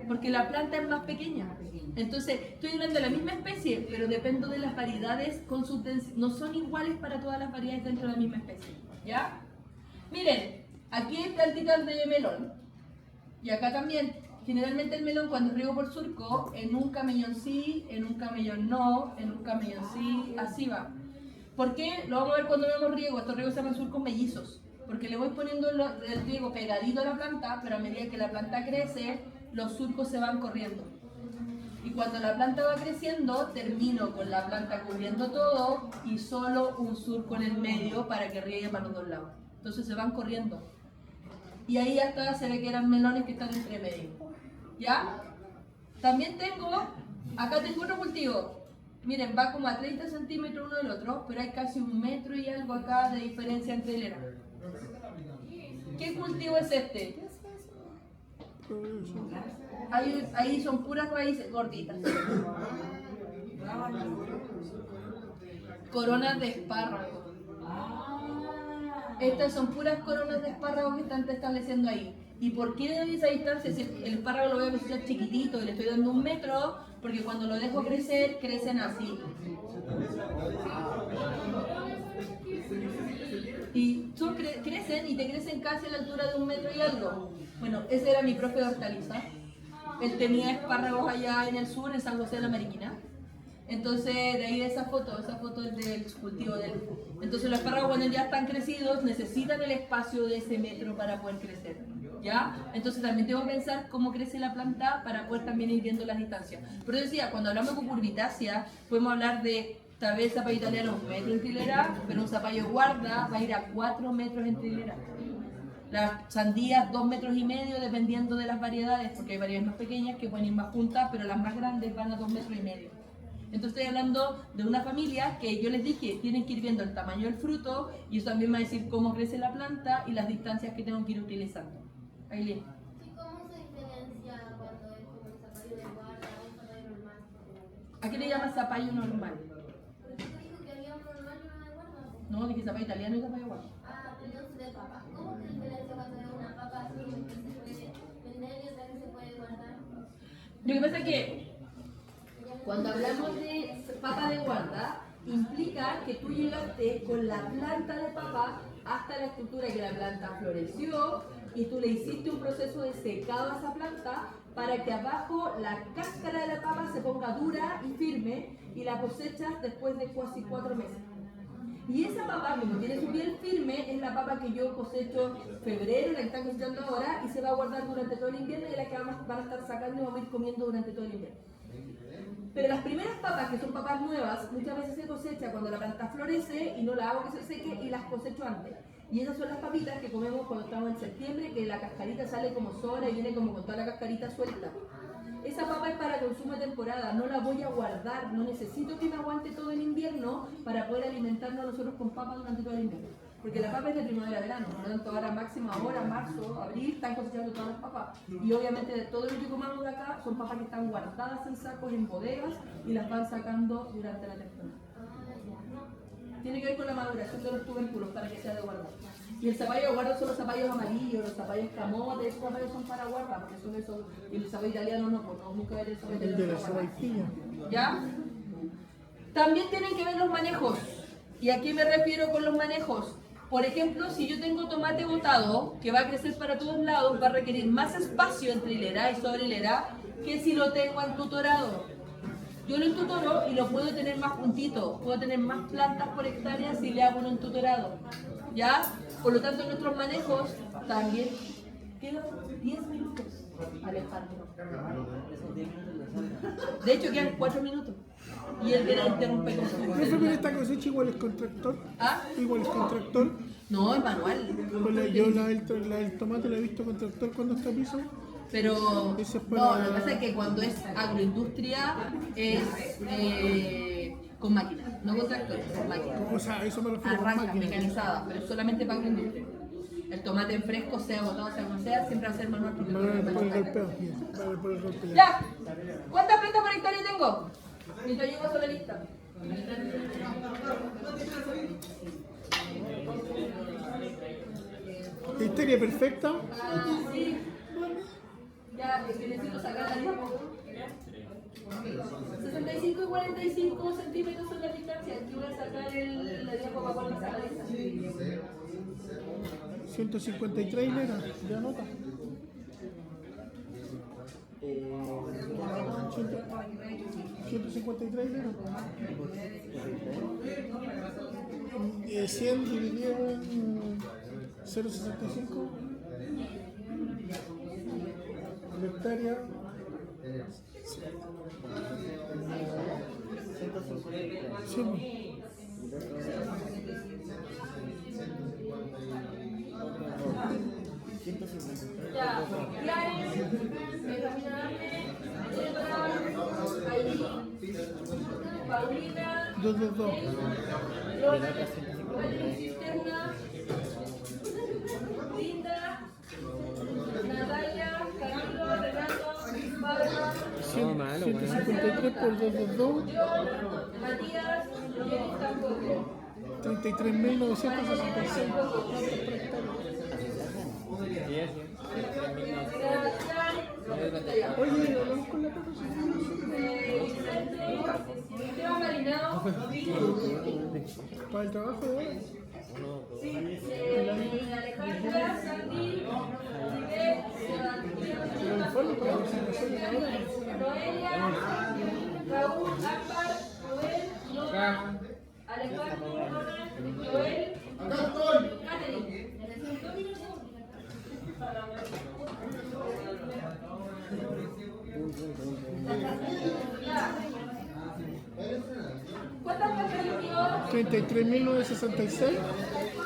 Porque la planta es más pequeña. Entonces, estoy hablando de la misma especie, pero dependo de las variedades con sus no son iguales para todas las variedades dentro de la misma especie. ¿Ya? Miren, aquí hay plantitas de melón. Y acá también. Generalmente el melón cuando riego por surco, en un camellón sí, en un camellón no, en un camellón sí, así va. ¿Por qué? Lo vamos a ver cuando veamos riego. Estos riegos se llaman surcos mellizos. Porque le voy poniendo el riego pegadito a la planta, pero a medida que la planta crece, los surcos se van corriendo. Y cuando la planta va creciendo, termino con la planta cubriendo todo y solo un surco en el medio para que riegue para los dos lados. Entonces se van corriendo. Y ahí hasta se ve que eran melones que están entre medio. ¿Ya? También acá tengo otro cultivo. Miren, va como a 30 centímetros uno del otro, pero hay casi 1 metro y algo acá de diferencia entre hileras. ¿Qué cultivo es este? Ahí son puras raíces gorditas. Coronas de espárrago. Estas son puras coronas de espárrago que están estableciendo ahí. ¿Y por qué de esa distancia? Si el espárrago lo voy a cosechar chiquitito y le estoy dando 1 metro, porque cuando lo dejo crecer, crecen así. Y crecen y te crecen casi a la altura de 1 metro y algo. Bueno, ese era mi profe de hortaliza. Él tenía espárragos allá en el sur, en San José de la Mariquina. Entonces, de ahí de esa foto es del cultivo de él. Entonces, los espárragos cuando ya están crecidos necesitan el espacio de ese metro para poder crecer. ¿Ya? Entonces, también tengo que pensar cómo crece la planta para poder también ir viendo las distancias. Por eso decía, cuando hablamos de cucurbitácea, podemos hablar de tal vez zapallo italiano 1 metro en trilera, pero un zapallo guarda va a ir a 4 metros en trilera. Las sandías 2,5 metros dependiendo de las variedades, porque hay variedades más pequeñas que pueden ir más juntas, pero las más grandes van a 2,5 metros. Entonces estoy hablando de una familia que yo les dije, tienen que ir viendo el tamaño del fruto y eso también va a decir cómo crece la planta y las distancias que tengo que ir utilizando. Ailén. ¿Y cómo se diferencia cuando es como el zapallo de guarda o un zapallo normal? ¿A qué le llamas zapallo normal? Pero usted dijo que había uno normal y uno de guarda. No, dije zapallo italiano y zapallo guarda. Ah, entonces de papa. ¿Cómo se diferencia cuando es una papa así que se puede vender y otra que se puede guardar? Lo que pasa es que cuando hablamos de papa de guarda, implica que tú llegaste con la planta de papa hasta la estructura que la planta floreció y tú le hiciste un proceso de secado a esa planta para que abajo la cáscara de la papa se ponga dura y firme y la cosechas después de casi 4 meses. Y esa papa, como tiene su piel firme, es la papa que yo cosecho febrero, la que están cosechando ahora, y se va a guardar durante todo el invierno y la que van a estar sacando y vamos a ir comiendo durante todo el invierno. Pero las primeras papas, que son papas nuevas, muchas veces se cosecha cuando la planta florece y no la hago que se seque y las cosecho antes. Y esas son las papitas que comemos cuando estamos en septiembre, que la cascarita sale como sola y viene como con toda la cascarita suelta. Esa papa es para consumo de temporada, no la voy a guardar, no necesito que me aguante todo el invierno para poder alimentarnos nosotros con papa durante todo el invierno. Porque la papa es de primavera-verano, por lo tanto ahora máximo, ahora marzo, abril, están cosechando todas las papas. Y obviamente de todo lo que comamos de acá son papas que están guardadas en sacos, en bodegas y las van sacando durante la temporada. Tiene que ver con la maduración de los tubérculos para que sea de guardar. Y el zapallo de guarda son los zapallos amarillos, los zapallos camotes, esos zapallos son para guarda, porque son esos, y el zapallo italiano no, pues no, nunca ver el zapallo El de italiano. la sabaitilla. ¿Ya? También tienen que ver los manejos. ¿Y a qué me refiero con los manejos? Por ejemplo, si yo tengo tomate botado, que va a crecer para todos lados, va a requerir más espacio entre hilera y sobre hilera que si lo tengo entutorado. Yo lo entutoro y lo puedo tener más juntito, puedo tener más plantas por hectárea si le hago un entutorado. ¿Ya? Por lo tanto, nuestros manejos también quedan 10 minutos, Alejandro. De hecho, quedan 4 minutos. Y él viene a interrumpir con su ¿Profe, pero esta cosecha igual es con tractor? ¿Ah? Igual es con tractor. No, es manual. Yo la del tomate la he visto con tractor cuando está a piso. Pero Eso es no, para- lo que pasa es que cuando es agroindustria es Con máquina, no con tractores, con máquina. O sea, a eso me refiero con Arranca, máquina. mecanizada, pero solamente para agroindustria. El tomate en fresco, sea botado, sea como sea, siempre va a ser manual. porque Va a no ver tiene por el máquina. golpeo. Bien, va a ver por el golpeo. Ya, ¿cuántas plantas por hectárea tengo? Mientras llego a la lista. Histeria perfecta. Sí. Ya, es que necesito sacar la diapo. 65 y 45 centímetros son la distancia. Aquí voy a sacar la diapo para poder pasar la lista. 153 hileras. Ya nota. 153 hileras. 100 dividido en 0,65. La hectárea. 100. Ya, Clares, Encaminarme, Ahí, Paulina, 222. López, Cisterna, Linda, Natalia, Camilo, Renato, Bárbara, 153 por 222. John, Matías, Jenny tampoco. 33.966. Oye, hablamos con la Esteban Marinado, para el trabajo de hoy. Alejandra, Sandy, Pero el informe para la presentación de ahora. Noelia, Raúl, Ámbar, Joel, Nora, Alejandro, Joel, Catherine. ¿Cuántas plantas limpió? 33.966.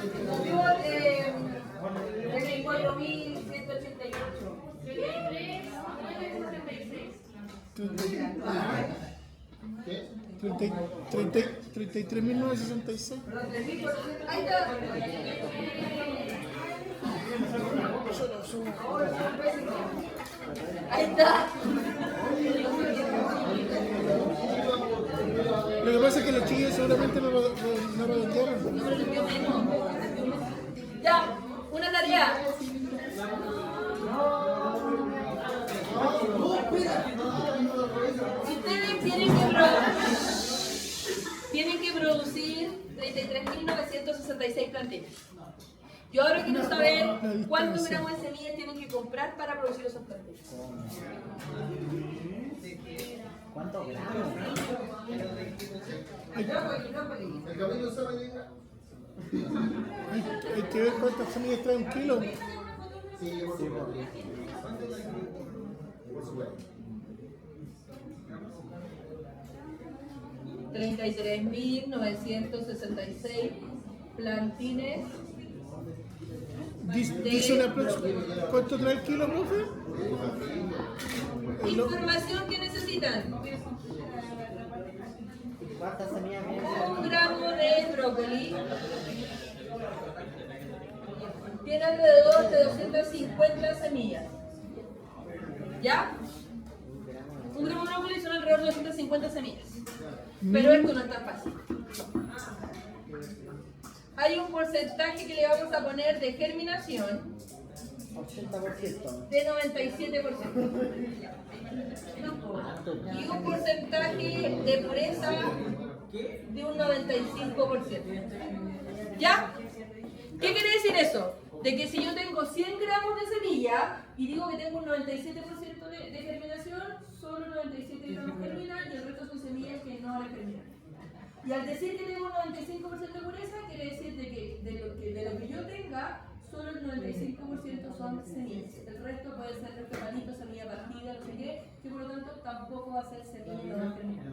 Limpió 34.188. 33.966. Ahí está. Ahí está. Lo que pasa es que los chiquillos seguramente no lo vendieron. No, pero limpió menos. Ya, una tarea. Si ustedes tienen que producir 33.966 plantines. Yo ahora quiero saber cuántos gramos de semillas tienen que comprar para producir esos plantines. ¿Cuántos gramos? El camino sabe llegar. Hay que ver cuántas semillas trae un kilo. Sí, por supuesto. Por supuesto. 33.966 plantines. Dice una próxima. ¿Cuánto trae el kilo, profe? Información que necesitan. ¿Cuántas semillas vienen? 1 gramo de brócoli tiene alrededor de 250 semillas. ¿Ya? 1 gramo de brócoli son alrededor de 250 semillas. Pero esto no es tan fácil. Hay un porcentaje que le vamos a poner de germinación 80%. de 97%. Y un porcentaje de pureza de un 95%. ¿Ya? ¿Qué quiere decir eso? De que si yo tengo 100 gramos de semilla y digo que tengo un 97% de germinación, solo 97 gramos germinan y el resto son semillas que no van a germinar. Y al decir que tengo un 95% de pureza, quiere decir de que de lo que yo tenga, solo el 95% son semillas. El resto puede ser resto de palito, semilla partida, no sé qué, que por lo tanto tampoco va a ser semilla y no va a germinar.